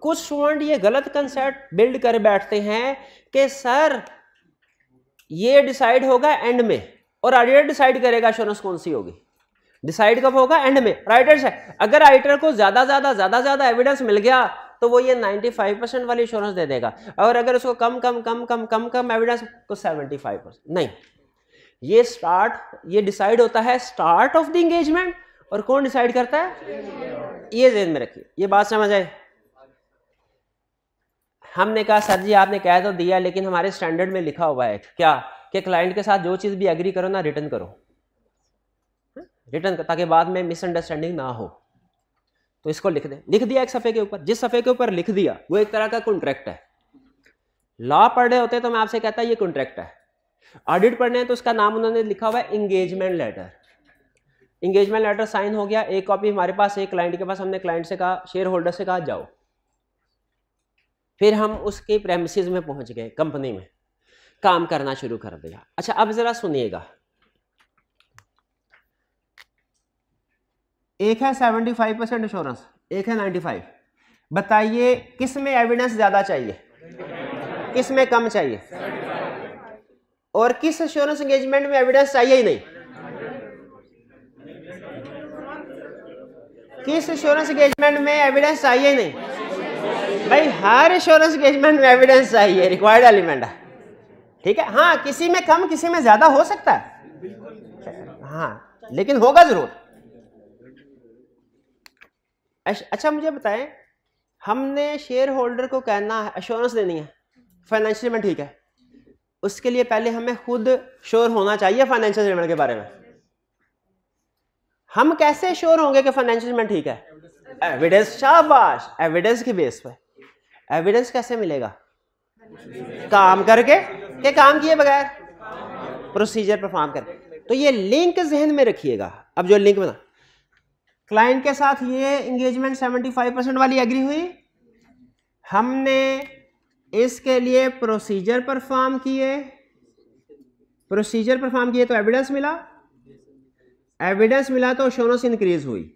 कुछ स्टूडेंट ये गलत कंसेप्ट बिल्ड कर बैठते हैं कि सर ये डिसाइड होगा एंड में और ऑडिटर डिसाइड करेगा इंश्योरेंस कौन सी होगी। डिसाइड कब होगा? एंड में। राइटर से अगर राइटर को ज्यादा एविडेंस मिल गया तो वो ये 95% वाली इंश्योरेंस दे देगा, और अगर उसको कम एविडेंस तो 75%। नहीं, ये डिसाइड होता है स्टार्ट ऑफ द एंगेजमेंट, और कौन डिसाइड करता है? ये ध्यान में रखिए, ये बात समझ आए। हमने कहा सर जी आपने कह तो दिया, लेकिन हमारे स्टैंडर्ड में लिखा हुआ है क्या कि क्लाइंट के साथ जो चीज भी एग्री करो ना रिटर्न करो, रिटर्न ताकि बाद में मिसअंडरस्टैंडिंग ना हो। तो इसको लिख दे, लिख दिया एक सफ़े के ऊपर, जिस सफ़े के ऊपर लिख दिया वो एक तरह का कॉन्ट्रैक्ट है। लॉ पढ़ रहे होते तो मैं आपसे कहता ये कॉन्ट्रैक्ट है, ऑडिट पढ़ने हैं तो उसका नाम उन्होंने लिखा हुआ है engagement letter. Engagement letter sign हो गया, एक कॉपी हमारे पास, एक क्लाइंट के पास, हमने क्लाइंट से कहा, शेयर होल्डर से कहा जाओ, फिर हम उसके प्रेमिसेस में पहुंच गए, कंपनी में काम करना शुरू कर दिया। अच्छा अब जरा सुनिएगा, एक है 75% इंश्योरेंस, एक है 95। बताइए किस में एविडेंस ज्यादा चाहिए, किस में कम चाहिए, और किस इंश्योरेंस एंगेजमेंट में एविडेंस चाहिए ही नहीं? किस इंश्योरेंस एंगेजमेंट में एविडेंस चाहिए ही नहीं? भाई हर इंश्योरेंस एंगेजमेंट में एविडेंस चाहिए, रिक्वायर्ड एलिमेंट है, ठीक है। हाँ किसी में कम किसी में ज्यादा हो सकता है, हाँ लेकिन होगा जरूर। अच्छा मुझे बताएं, हमने शेयर होल्डर को कहना है, एश्योरेंस देनी है, फाइनेंशियल स्टेटमेंट ठीक है, उसके लिए पहले हमें खुद श्योर होना चाहिए फाइनेंशियल स्टेटमेंट के बारे में। हम कैसे श्योर होंगे कि फाइनेंशियल स्टेटमेंट ठीक है? एविडेंस, शाबाश, एविडेंस के बेस पे। एविडेंस कैसे मिलेगा? काम करके, के काम किए बगैर, प्रोसीजर परफॉर्म करके। तो ये लिंक जहन में रखिएगा। अब जो लिंक बना, क्लाइंट के साथ ये एंगेजमेंट 75% वाली एग्री हुई, हमने इसके लिए प्रोसीजर परफॉर्म किए, प्रोसीजर परफॉर्म किए तो एविडेंस मिला, एविडेंस मिला तो एश्योरेंस इंक्रीज हुई।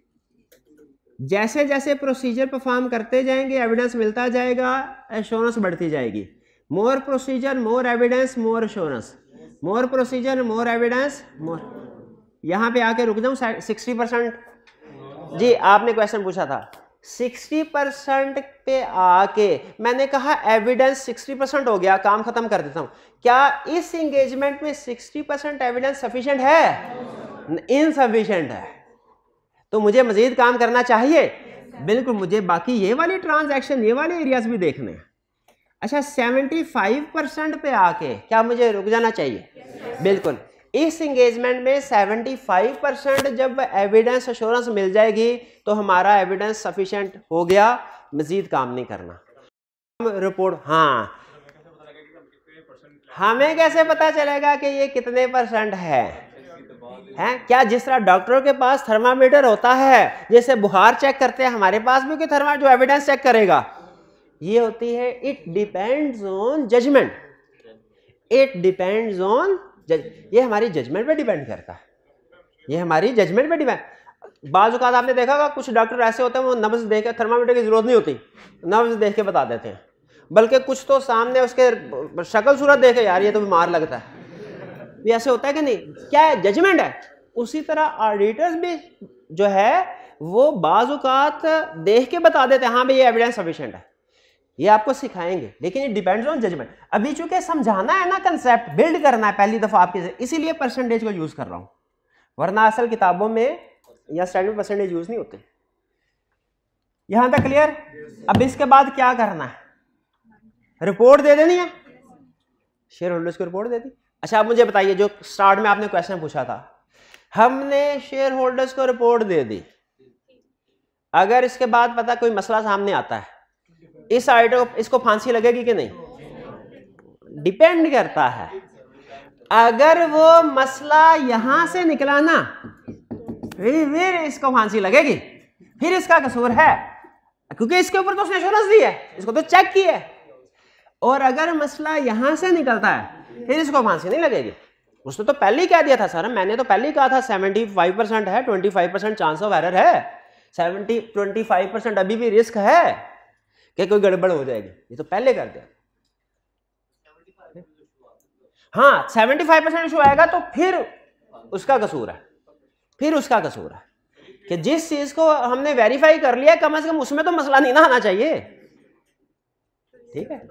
जैसे जैसे प्रोसीजर परफॉर्म करते जाएंगे एविडेंस मिलता जाएगा, एश्योरेंस बढ़ती जाएगी। मोर प्रोसीजर मोर एविडेंस मोर एश्योरेंस, मोर प्रोसीजर मोर एविडेंस मोर। यहां पे आके रुक जाऊं 60%। जी आपने क्वेश्चन पूछा था, 60% पे आके मैंने कहा एविडेंस 60% हो गया, काम खत्म कर देता हूं। क्या इस एंगेजमेंट में 60% एविडेंस सफिशिएंट है? इनसफिशिएंट है, तो मुझे मजीद काम करना चाहिए। बिल्कुल, मुझे बाकी ये वाली ट्रांजैक्शन, ये वाले एरियाज भी देखने हैं। अच्छा, 75% पे आके क्या मुझे रुक जाना चाहिए? बिल्कुल, इस एंगेजमेंट में 75% जब एविडेंस एश्योरेंस मिल जाएगी तो हमारा एविडेंस सफिशिएंट हो गया, मजीद काम नहीं करना। रिपोर्ट, हाँ, हमें कैसे पता चलेगा कि ये कितने % है? क्या जिस तरह डॉक्टरों के पास थर्मामीटर होता है, जैसे बुखार चेक करते हैं, हमारे पास भी कोई थर्मा जो एविडेंस चेक करेगा, ये होती है it depends on judgment. It depends on ये हमारी जजमेंट पे डिपेंड करता है, ये हमारी जजमेंट पे डिपेंड। बाज़ औक़ात आपने देखा होगा कुछ डॉक्टर ऐसे होते हैं वो नब्ज़ देख के, थर्मामीटर की जरूरत नहीं होती, नब्ज़ देख के बता देते हैं, बल्कि कुछ तो सामने उसके शक्ल सूरत देखे, यार ये तो बीमार लगता है, ये ऐसे होता है कि नहीं? क्या है? जजमेंट है। उसी तरह ऑडिटर्स भी जो है वो बाज़ औक़ात देख के बता देते हैं, हाँ भाई ये एविडेंस सफिशिएंट है, ये आपको सिखाएंगे, लेकिन ये डिपेंड्स ऑन जजमेंट। अभी चूंकि समझाना है ना, कंसेप्ट बिल्ड करना है पहली दफा आपके, इसीलिए परसेंटेज को यूज कर रहा हूं, वरना असल किताबों में या स्टैंडर्ड में परसेंटेज यूज नहीं होते। यहां तक क्लियर? अब इसके बाद क्या करना है? रिपोर्ट दे देनी है, शेयर होल्डर्स को रिपोर्ट दे दी। अच्छा, आप मुझे बताइए, जो स्टार्ट में आपने क्वेश्चन पूछा था, हमने शेयर होल्डर्स को रिपोर्ट दे दी, अगर इसके बाद पता कोई मसला सामने आता है, इस आइटम इसको फांसी लगेगी कि नहीं? डिपेंड करता है। अगर वो मसला यहां से निकला ना, फिर इसको फांसी लगेगी, फिर इसका कसूर है, क्योंकि इसके ऊपर तो उसने एश्योरेंस दी है, इसको तो चेक किया है। और अगर मसला यहां से निकलता है, फिर इसको फांसी नहीं लगेगी। उसने तो पहले ही कह दिया था सर, मैंने तो पहले ही कहा था 75% है, 25% चांस ऑफ एरर है, 25% अभी भी रिस्क है कि कोई गड़बड़ हो जाएगी, ये तो पहले कर दिया। हाँ, 75% इशू आएगा तो फिर उसका कसूर है, फिर उसका कसूर है कि जिस चीज को हमने वेरीफाई कर लिया, कम से कम उसमें तो मसला नहीं ना आना चाहिए। ठीक है,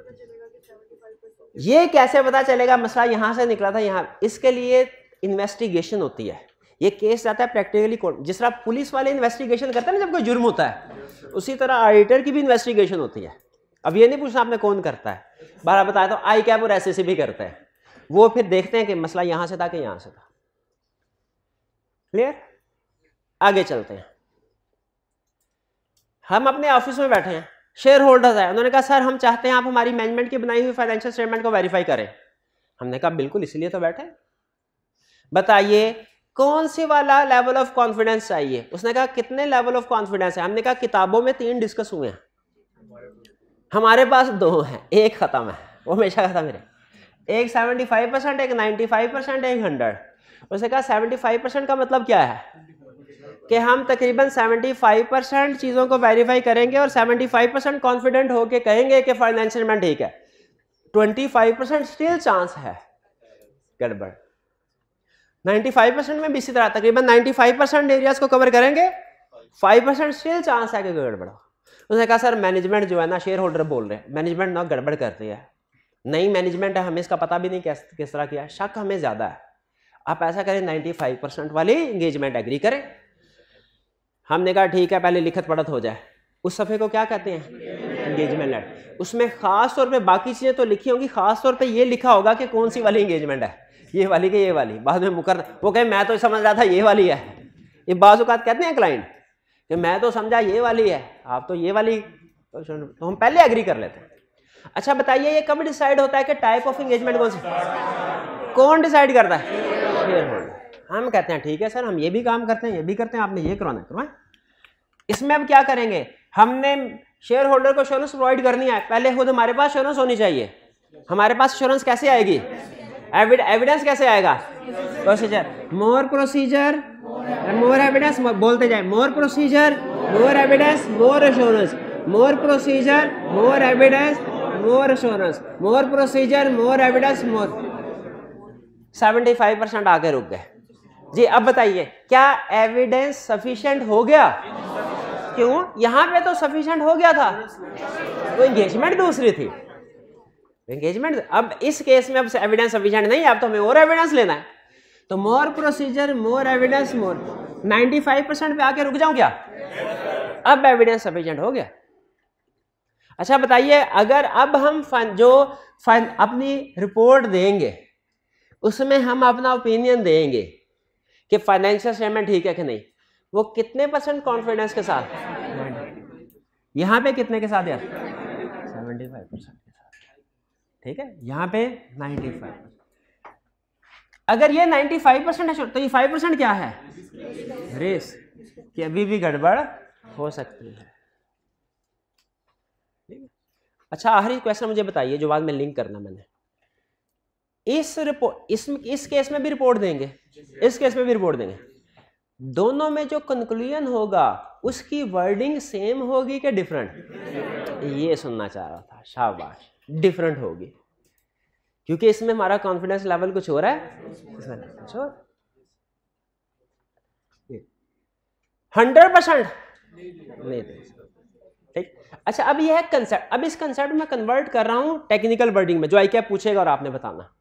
ये कैसे पता चलेगा मसला यहां से निकला था यहां? इसके लिए इन्वेस्टिगेशन होती है, ये केस जाता है प्रैक्टिकली कोर्ट। जिस तरह पुलिस वाले इन्वेस्टिगेशन करते हैं ना जब कोई जुर्म होता है, उसी तरह ऑडिटर की भी इन्वेस्टिगेशन होती है। अब ये नहीं पूछना आपने कौन करता है, बारह बताया तो आई कैप और एसएससी भी करते हैं, वो फिर देखते हैं कि मसला यहां से था कि यहां से था। क्लियर? आगे चलते हैं। हम अपने ऑफिस में बैठे हैं, शेयर होल्डर्स है, उन्होंने कहा सर हम चाहते हैं आप हमारी मैनेजमेंट की बनाई हुई फाइनेंशियल स्टेटमेंट को वेरीफाई करें। हमने कहा बिल्कुल, इसलिए तो बैठे, बताइए कौन सी वाला लेवल ऑफ कॉन्फिडेंस चाहिए? उसने कहा कितने लेवल ऑफ कॉन्फिडेंस है? हमने कहा किताबों में 3 डिस्कस हुए हैं, हमारे पास 2 हैं, एक खत्म है, वो हमेशा खत्म है, एक 75%, एक 95%, एक 100। उसने कहा 75% का मतलब क्या है कि हम तकरीबन 75% चीज़ों को वेरीफाई करेंगे और 75% कॉन्फिडेंट होके कहेंगे कि फाइनेंशियल स्टेटमेंट ठीक है, 25% स्टिल चांस है गड़बड़। 95% में भी इसी तरह तकरीबन 95% एरियाज को कवर करेंगे, 5% स्टिल चांस है कि गड़बड़। उसने कहा सर मैनेजमेंट जो है ना, शेयर होल्डर बोल रहे हैं मैनेजमेंट ना गड़बड़ करती है, नई मैनेजमेंट है, हमें इसका पता भी नहीं किस तरह किया है, शक हमें ज़्यादा है, आप ऐसा करें 95% वाली इंगेजमेंट एग्री करें। हमने कहा ठीक है, पहले लिखत पढ़त हो जाए। उस सफ़े को क्या कहते हैं? Engagement letter. उसमें खास तौर पे बाकी चीज़ें तो लिखी होंगी, खास तौर पे ये लिखा होगा कि कौन सी वाली इंगेजमेंट है, ये वाली कि ये वाली। बाद में मुकर वो कहे मैं तो समझ रहा था ये वाली है। ये बाज़ औक़ात कहते हैं क्लाइंट कि मैं तो समझा ये वाली है, आप तो ये वाली, तो हम पहले एग्री कर लेते हैं। अच्छा बताइए ये कब डिसाइड होता है कि टाइप ऑफ इंगेजमेंट कौन सी? कौन डिसाइड करता है? Share holder. हम कहते हैं ठीक है सर हम ये भी काम करते हैं, ये भी करते हैं, आपने ये करवाना है करवाएं। इसमें अब क्या करेंगे, हमने शेयर होल्डर को एश्योरेंस प्रोवाइड करनी है, पहले खुद हमारे पास एश्योरेंस होनी चाहिए। हमारे पास एश्योरेंस कैसे आएगी? एविडेंस कैसे आएगा? प्रोसीजर, मोर प्रोसीजर मोर एविडेंस, बोलते जाए मोर प्रोसीजर मोर एविडेंस मोर एश्योरेंस, मोर प्रोसीजर मोर एविडेंस मोर एश्योरेंस, मोर प्रोसीजर मोर एविडेंस मोर। 75% आगे रुक गए जी। अब बताइए क्या एविडेंस सफिशिएंट हो गया? क्यों? यहां पे तो सफिशिएंट हो गया था, वो एंगेजमेंट दूसरी थी एंगेजमेंट। अब इस केस में अब एविडेंस सफिशिएंट नहीं है, अब तो हमें और एविडेंस लेना है, तो मोर प्रोसीजर मोर एविडेंस मोर। 95% पे आके रुक जाऊं क्या? अब एविडेंस सफिशिएंट हो गया। अच्छा बताइए, अगर अब हम अपनी रिपोर्ट देंगे उसमें हम अपना ओपिनियन देंगे कि फाइनेंशियल स्टेटमेंट ठीक है कि नहीं, वो कितने % कॉन्फिडेंस के साथ? यहां पे कितने के साथ यार? 75% के साथ। ठीक है, यहां पे 95%। अगर ये 95% है तो ये 5% क्या है? रिस्क कि अभी भी गड़बड़ हो सकती है। अच्छा आखिरी क्वेश्चन मुझे बताइए जो बाद में लिंक करना मैंने, इस केस में भी रिपोर्ट देंगे, इस केस में भी रिपोर्ट देंगे, दोनों में जो कंक्लूजन होगा उसकी वर्डिंग सेम होगी कि डिफरेंट? ये सुनना चाह रहा था, शाबाश, डिफरेंट होगी, क्योंकि इसमें हमारा कॉन्फिडेंस लेवल कुछ हो रहा है, कुछ और 100% नहीं। ठीक, अच्छा अब यह है कंसेप्ट, अब इस कंसेप्ट में कन्वर्ट कर रहा हूं टेक्निकल वर्डिंग में जो ICAP पूछेगा और आपने बताना।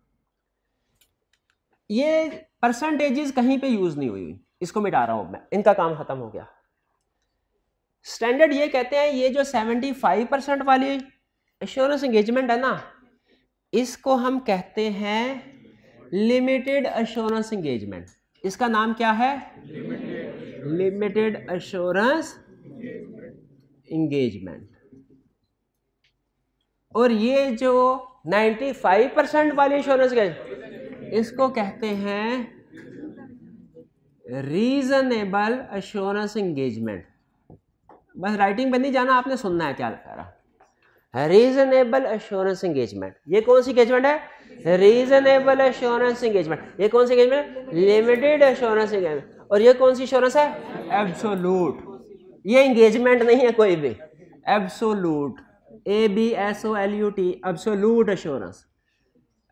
ये परसेंटेजेस कहीं पे यूज नहीं हुई, इसको मिटा रहा हूं मैं, इनका काम खत्म हो गया। स्टैंडर्ड ये कहते हैं ये जो 75% वाली एश्योरेंस एंगेजमेंट है ना, इसको हम कहते हैं लिमिटेड एश्योरेंस एंगेजमेंट। इसका नाम क्या है? Limited assurance engagement. और ये जो 95% वाली एश्योरेंस एंगेजमेंट, इसको कहते हैं रीजनेबल एश्योरेंस एंगेजमेंट। बस राइटिंग पे नहीं जाना, आपने सुनना है क्या कह रहा। रीजनेबल एश्योरेंस एंगेजमेंट, ये कौन सी एंगेजमेंट है? Reasonable assurance engagement. ये कौन सी एंगेजमेंट? Limited assurance engagement. और ये कौन सी एश्योरेंस है? एब्सोल्यूट। ये एंगेजमेंट नहीं है कोई भी, absolute, ABSOLUT, absolute assurance.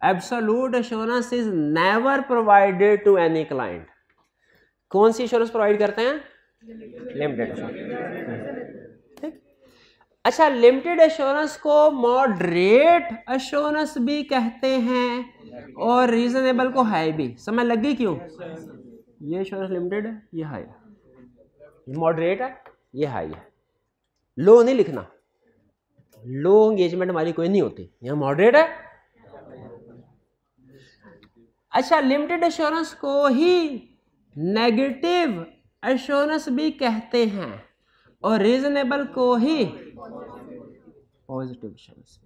Absolute assurance is never provided to any client. कौन सी एश्योरेंस प्रोवाइड करते हैं? Limited assurance. ठीक, अच्छा लिमिटेड एश्योरेंस को मॉडरेट एश्योरेंस भी कहते हैं और रीजनेबल को हाई भी। समझ लग गई क्यों? ये एश्योरेंस लिमिटेड है, ये हाई है, ये मॉडरेट है, ये हाई है। लो नहीं लिखना, लो एंगेजमेंट हमारी कोई नहीं होती, यह मॉडरेट है। अच्छा लिमिटेड एश्योरेंस को ही नेगेटिव एश्योरेंस भी कहते हैं और रीजनेबल को ही पॉजिटिव एश्योरेंस।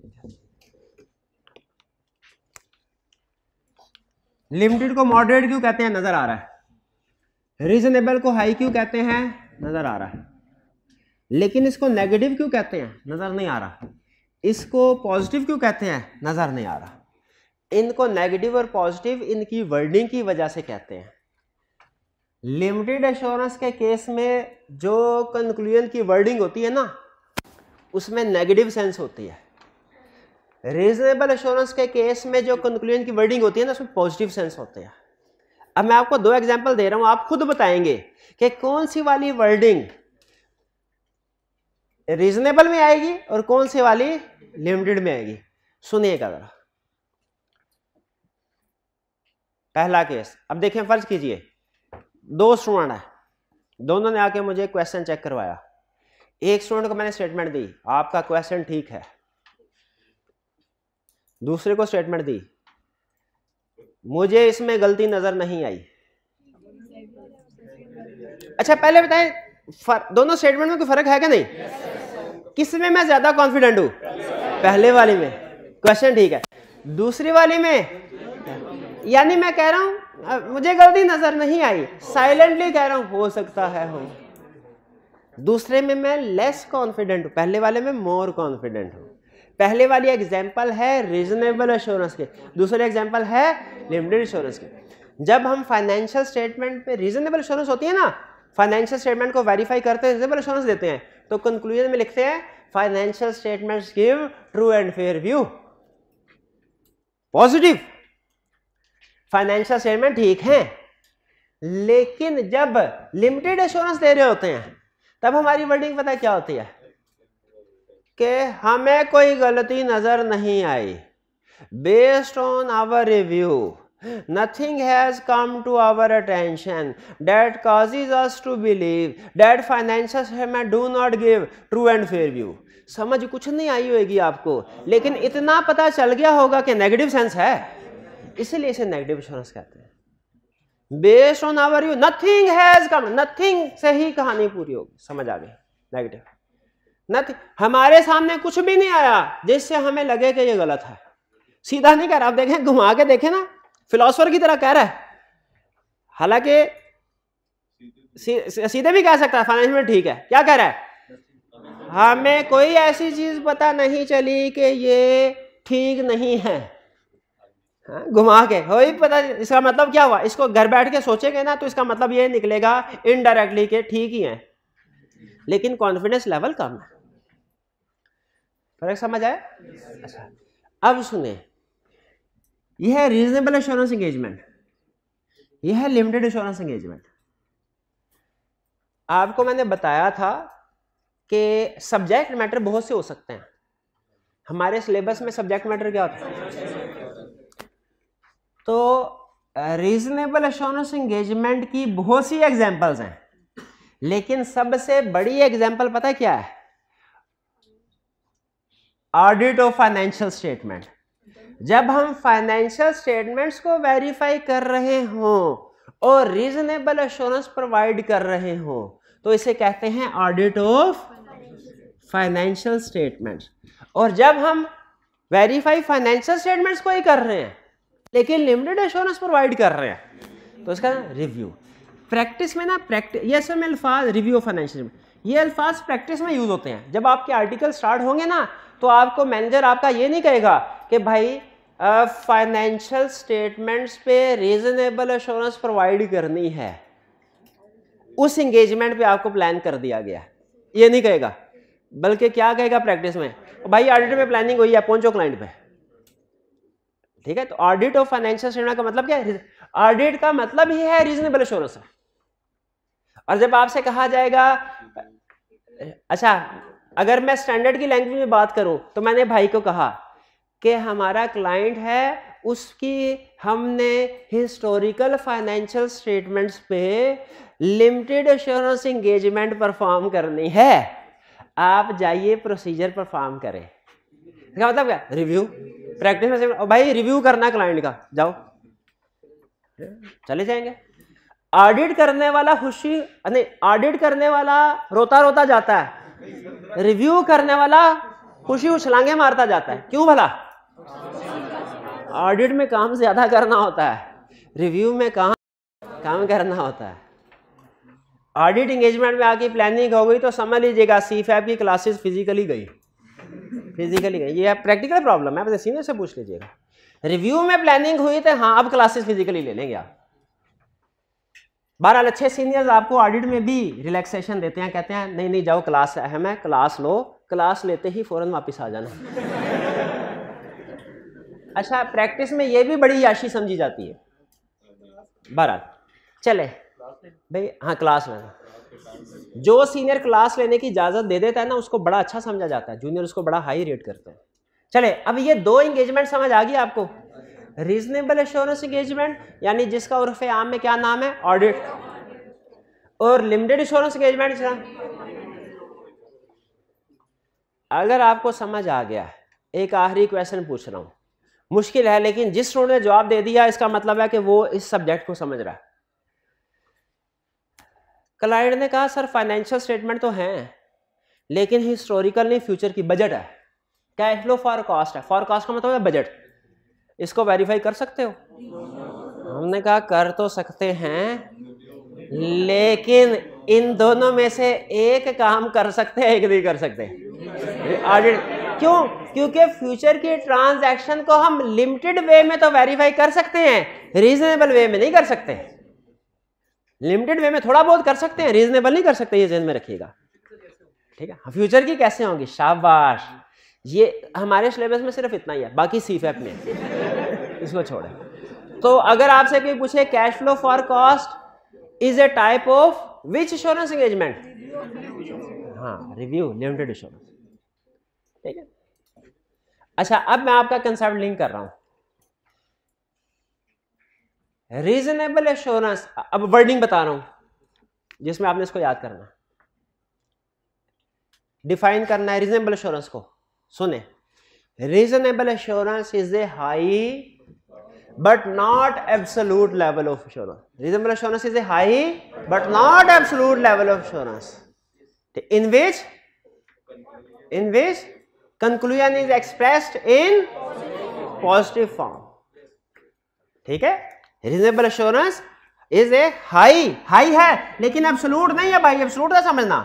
लिमिटेड को मॉडरेट क्यों कहते हैं? नजर आ रहा है। रीजनेबल को हाई क्यों कहते हैं? नजर आ रहा है। लेकिन इसको नेगेटिव क्यों कहते हैं? नजर नहीं आ रहा। इसको पॉजिटिव क्यों कहते हैं? नजर नहीं आ रहा। इनको नेगेटिव और पॉजिटिव इनकी वर्डिंग की वजह से कहते हैं। लिमिटेड एश्योरेंस के केस में जो कंक्लूजन की वर्डिंग होती है ना, उसमें नेगेटिव सेंस होती है। रीजनेबल एश्योरेंस के केस में जो कंक्लूजन की वर्डिंग होती है ना, उसमें पॉजिटिव सेंस होते हैं। अब मैं आपको 2 एग्जांपल दे रहा हूं, आप खुद बताएंगे कि कौन सी वाली वर्डिंग रीजनेबल में आएगी और कौन सी वाली लिमिटेड में आएगी। सुनिएगा जरा। पहला केस, अब देखें, फर्ज कीजिए 2 स्टूडेंट है, दोनों ने आके मुझे क्वेश्चन चेक करवाया। एक स्टूडेंट को मैंने स्टेटमेंट दी, आपका क्वेश्चन ठीक है। दूसरे को स्टेटमेंट दी, मुझे इसमें गलती नजर नहीं आई। अच्छा पहले बताएं, दोनों स्टेटमेंट में कोई फर्क है क्या? नहीं। किसमें मैं ज्यादा कॉन्फिडेंट हूं? पहले वाली में, क्वेश्चन ठीक है। दूसरी वाली में यानी मैं कह रहा हूं मुझे गलती नजर नहीं आई, साइलेंटली कह रहा हूं हो सकता है हो। दूसरे में मैं लेस कॉन्फिडेंट हूं, पहले वाले में मोर कॉन्फिडेंट हूं। पहले वाली एग्जांपल है रीजनेबल एश्योरेंस के, दूसरे एग्जांपल है लिमिटेड एश्योरेंस के। जब हम फाइनेंशियल स्टेटमेंट पे रीजनेबल एश्योरेंस होती है ना, फाइनेंशियल स्टेटमेंट को वेरीफाई करते हैं, रीजनेबल एश्योरेंस देते हैं, तो कंक्लूजन में लिखते हैं financial statements give true and fair view, positive. Financial statement ठीक है। लेकिन जब लिमिटेड एश्योरेंस दे रहे होते हैं तब हमारी वर्डिंग पता क्या होती है कि हमें कोई गलती नजर नहीं आई, based on our review Nothing has come to our attention that causes us to believe that financial statements do not give true and fair view. समझ कुछ नहीं आई होगी आपको, लेकिन इतना पता चल गया होगा कि नेगेटिव सेंस है, इसलिए इसे नेगेटिव एश्योरेंस कहते हैं. Based on our view nothing has come, nothing से ही कहानी पूरी होगी. समझ आ गई? नेगेटिव नथिंग, हमारे सामने कुछ भी नहीं आया जिससे हमें लगे कि ये गलत है. सीधा नहीं कह रहा, आप देखें, घुमा के देखें ना, फिलोसोफर की तरह कह रहा है. हालांकि सीधे भी कह सकता है फाइनेंस में ठीक है. क्या कह रहा है? हमें कोई ऐसी चीज पता नहीं चली कि ये ठीक नहीं है. घुमा के हो ही पता. इसका मतलब क्या हुआ? इसको घर बैठ के सोचेंगे ना तो इसका मतलब ये निकलेगा इनडायरेक्टली के ठीक ही है, लेकिन कॉन्फिडेंस लेवल कम है. फर्क समझ आया? अच्छा, अब सुने, यह है रीजनेबल एश्योरेंस एंगेजमेंट, यह है लिमिटेड एश्योरेंस एंगेजमेंट. आपको मैंने बताया था कि सब्जेक्ट मैटर बहुत से हो सकते हैं. हमारे सिलेबस में सब्जेक्ट मैटर क्या होता है? तो रीजनेबल एश्योरेंस एंगेजमेंट की बहुत सी एग्जांपल्स हैं, लेकिन सबसे बड़ी एग्जांपल पता है क्या है? Audit of financial statement. जब हम फाइनेंशियल स्टेटमेंट्स को वेरीफाई कर रहे हों और रीजनेबल एश्योरेंस प्रोवाइड कर रहे हों तो इसे कहते हैं ऑडिट ऑफ फाइनेंशियल स्टेटमेंट्स. और जब हम वेरीफाई फाइनेंशियल स्टेटमेंट्स को ही कर रहे हैं लेकिन लिमिटेड एश्योरेंस प्रोवाइड कर रहे हैं तो इसका रिव्यू. प्रैक्टिस में ना, ये सब अल्फाज रिव्यू ऑफ फाइनेंशियल, ये अल्फाज प्रैक्टिस में यूज होते हैं. जब आपके आर्टिकल स्टार्ट होंगे ना तो आपको मैनेजर आपका ये नहीं कहेगा कि भाई फाइनेंशियल स्टेटमेंट्स पे रीजनेबल एश्योरेंस प्रोवाइड करनी है, उस एंगेजमेंट पे आपको प्लान कर दिया गया, ये नहीं कहेगा. बल्कि क्या कहेगा प्रैक्टिस में? भाई ऑडिट में प्लानिंग हुई है, पहुंचो क्लाइंट पे. ठीक है, तो ऑडिट ऑफ फाइनेंशियल स्टेटमेंट का मतलब क्या है? ऑडिट का मतलब ही है रीजनेबल एश्योरेंस. और जब आपसे कहा जाएगा, अच्छा अगर मैं स्टैंडर्ड की लैंग्वेज में बात करूं तो मैंने भाई को कहा कि हमारा क्लाइंट है, उसकी हमने हिस्टोरिकल फाइनेंशियल स्टेटमेंट्स पे लिमिटेड एश्योरेंस एंगेजमेंट परफॉर्म करनी है, आप जाइए प्रोसीजर परफॉर्म करें. इसका मतलब क्या? रिव्यू. प्रैक्टिस में भाई रिव्यू करना क्लाइंट का, जाओ, चले जाएंगे. ऑडिट करने वाला खुशी नहीं, ऑडिट करने वाला रोता रोता जाता है, रिव्यू करने वाला खुशी उछलांगे मारता जाता है. क्यों भला? ऑडिट में काम ज्यादा करना होता है, रिव्यू में काम करना होता है. ऑडिट एंगेजमेंट में आके प्लानिंग हो गई तो समझ लीजिएगा सीफैब की क्लासेस फिजिकली गई. ये प्रैक्टिकल प्रॉब्लम है, बस सीनियर से पूछ लीजिएगा. रिव्यू में प्लानिंग हुई तो हाँ अब क्लासेस फिजिकली ले लेंगे आप. बहरहाल अच्छे सीनियर्स आपको ऑडिट में भी रिलैक्सेशन देते हैं, कहते हैं नहीं नहीं जाओ क्लास अहम है, क्लास लो, क्लास लेते ही फौरन वापस आ जाना. अच्छा, प्रैक्टिस में ये भी बड़ी याशी समझी जाती है. बहरहाल चले भाई, हाँ क्लास लेना. जो सीनियर क्लास लेने की इजाजत दे देता है ना उसको बड़ा अच्छा समझा जाता है, जूनियर उसको बड़ा हाई रेट करते हैं. चले, अब ये दो एंगेजमेंट समझ आ गई आपको. रीजनेबल एश्योरेंस एंगेजमेंट यानी जिसका उर्फ आम में क्या नाम है? ऑडिट. और लिमिटेड एश्योरेंस एंगेजमेंट. अगर आपको समझ आ गया, एक आखिरी क्वेश्चन पूछ रहा हूं, मुश्किल है लेकिन जिस स्टूडेंट ने जवाब दे दिया इसका मतलब है कि वो इस सब्जेक्ट को समझ रहा है. क्लाइंट ने कहा सर फाइनेंशियल स्टेटमेंट तो हैं लेकिन हिस्टोरिकल नहीं, फ्यूचर की बजट है, कैश फ्लो फॉरकास्ट है. फॉरकास्ट का मतलब है बजट, इसको वेरीफाई कर सकते हो? हमने कहा कर तो सकते हैं लेकिन इन दोनों में से एक काम कर सकते हैं, एक नहीं कर सकते. ऑडिट क्यों? क्योंकि फ्यूचर की ट्रांजैक्शन को हम लिमिटेड वे में तो वेरीफाई कर सकते हैं, रीजनेबल वे में नहीं कर सकते. लिमिटेड वे में थोड़ा बहुत कर सकते हैं, रीजनेबल नहीं कर सकते, ये ध्यान में रखिएगा. ठीक है, फ्यूचर की कैसे होंगी? शाबाश, ये हमारे सिलेबस में सिर्फ इतना ही है, बाकी सीफैप में इसको छोड़े. तो अगर आपसे कोई पूछे cash flow for cost is a type of which assurance engagement? हाँ, रिव्यू, लिमिटेड एश्योरेंस. ठीक है. अच्छा, अब मैं आपका कंसेप्ट लिंक कर रहा हूं. रीजनेबल एश्योरेंस, अब वर्डिंग बता रहा हूं जिसमें आपने इसको याद करना, डिफाइन करना है रीजनेबल एश्योरेंस को। सुने, reasonable assurance is a high but not absolute level of assurance. Reasonable assurance is a high but not absolute level of assurance in which conclusion is expressed in positive form. ठीक है, reasonable assurance is a high है लेकिन absolute नहीं है भाई, absolute का समझना,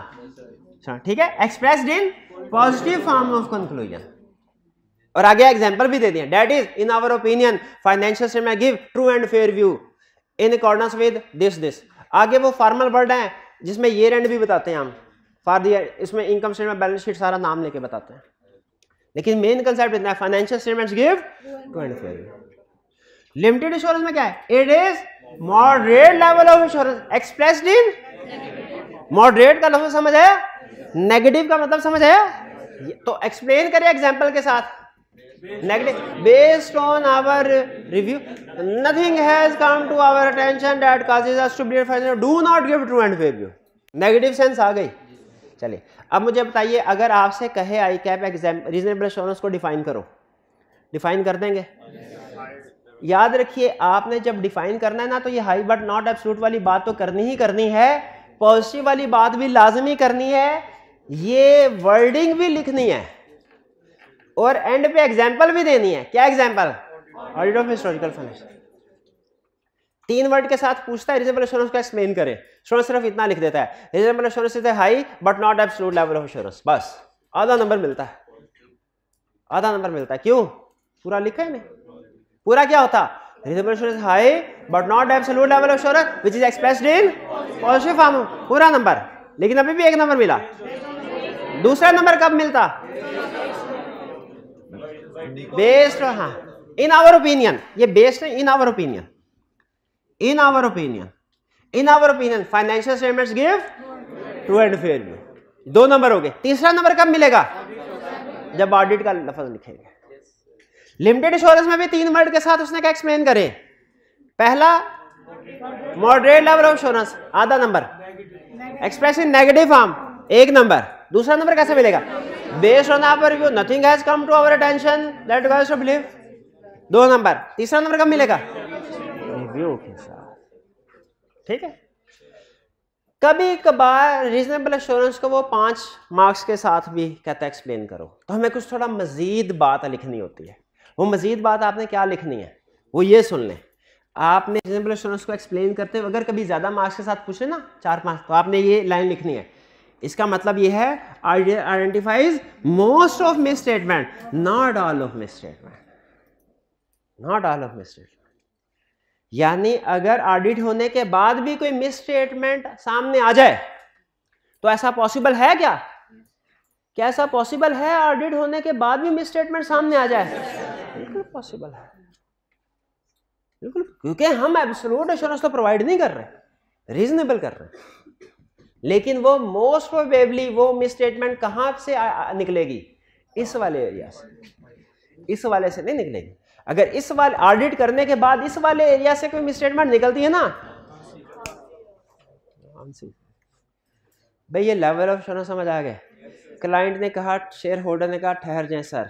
ठीक है, expressed in positive form of conclusion। और आगे एग्जांपल भी दे दिया, that is in our opinion financial statement give true and fair view in accordance with this. आगे वो फॉर्मल वर्ड है जिसमें ईयर एंड भी बताते हैं हम, फॉर द इसमें इनकम स्टेटमेंट बैलेंस शीट सारा नाम लेके बताते हैं, लेकिन मेन कंसेप्ट इतना है financial statements give true and fair view. Limited assurance में क्या है, it is moderate level of assurance expressed in, moderate का लफ्ज समझ आया, नेगेटिव का मतलब समझ आया, तो एक्सप्लेन करें एग्जांपल के साथ। Negative, based on our review, nothing has come to our attention that causes us to believe financial, do not give true and fair view। Negative sense आ गई। चलिए अब मुझे बताइए, अगर आपसे कहे आई कैप एग्जाम रीजनेबल एश्योरेंस को डिफाइन करो, डिफाइन कर देंगे? याद रखिए, आपने जब डिफाइन करना है ना, तो ये हाई बट नॉट एब्सोल्यूट वाली बात तो करनी ही करनी है, पॉजिटिव वाली बात भी लाजमी करनी है, ये वर्डिंग भी लिखनी है, और एंड पे एग्जांपल भी देनी है। क्या example? Audit of historical finance. 3 word के साथ पूछता है रीजनेबल एश्योरेंस को एक्सप्लेन करें, स्टूडेंट सिर्फ इतना लिख देता है, reasonable assurance is high but not absolute level of assurance, बस आधा नंबर मिलता है, आधा नंबर मिलता है। क्यों? पूरा लिखा है नहीं, पूरा क्या होता, reasonable assurance high but not absolute level of assurance which is expressed in positive form, पूरा नंबर। लेकिन अभी भी 1 नंबर मिला। दूसरा नंबर कब मिलता? बेस्ड, हाँ, इन आवर ओपिनियन, ये बेस्ड है in our opinion, in our opinion, in our opinion financial statements give true and fair view, 2 number हो गए। तीसरा नंबर कब मिलेगा? जब ऑडिट का लफ्ज लिखेंगे। लिमिटेड एश्योरेंस में भी 3 वर्ड के साथ उसने क्या एक्सप्लेन करें, पहला मॉडरेट लेवल ऑफ एश्योरेंस, आधा number, express in negative form, 1 number. दूसरा नंबर कैसे मिलेगा? Based on our review nothing has come to our attention that cause to believe, 2 number. तीसरा नंबर कब मिलेगा? रिव्यू के साथ। ठीक है, कभी कभार रीजनेबल एश्योरेंस को वो 5 मार्क्स के साथ भी कहता है एक्सप्लेन करो, तो हमें कुछ थोड़ा मजीद बात लिखनी होती है। वो मजीद बात आपने क्या लिखनी है, वो ये सुन लें। आपने रीजनेबल एश्योरेंस को एक्सप्लेन करते हुए अगर कभी ज्यादा मार्क्स के साथ पूछे ना, 4-5, तो आपने ये लाइन लिखनी है। इसका मतलब ये है identifies most of miss statement, not all of miss statement, not all of miss statement. यानी अगर ऑडिट होने के बाद भी कोई मिस स्टेटमेंट सामने आ जाए तो ऐसा पॉसिबल है क्या? क्या ऐसा पॉसिबल है ऑडिट होने के बाद भी मिस स्टेटमेंट सामने आ जाए? बिल्कुल पॉसिबल है, बिल्कुल, क्योंकि हम एब्सोल्यूट एश्योरेंस तो प्रोवाइड नहीं कर रहे, रीजनेबल कर रहे हैं। लेकिन वो मोस्ट प्रोबेबली वो मिस स्टेटमेंट कहां से निकलेगी? इस वाले एरिया से, इस वाले से नहीं निकलेगी। अगर इस वाले ऑडिट करने के बाद इस वाले एरिया से कोई मिस स्टेटमेंट निकलती है ना, भाई ये लेवल ऑफ एश्योरेंस समझ आ गए। क्लाइंट ने कहा, शेयर होल्डर ने कहा ठहर जाए सर,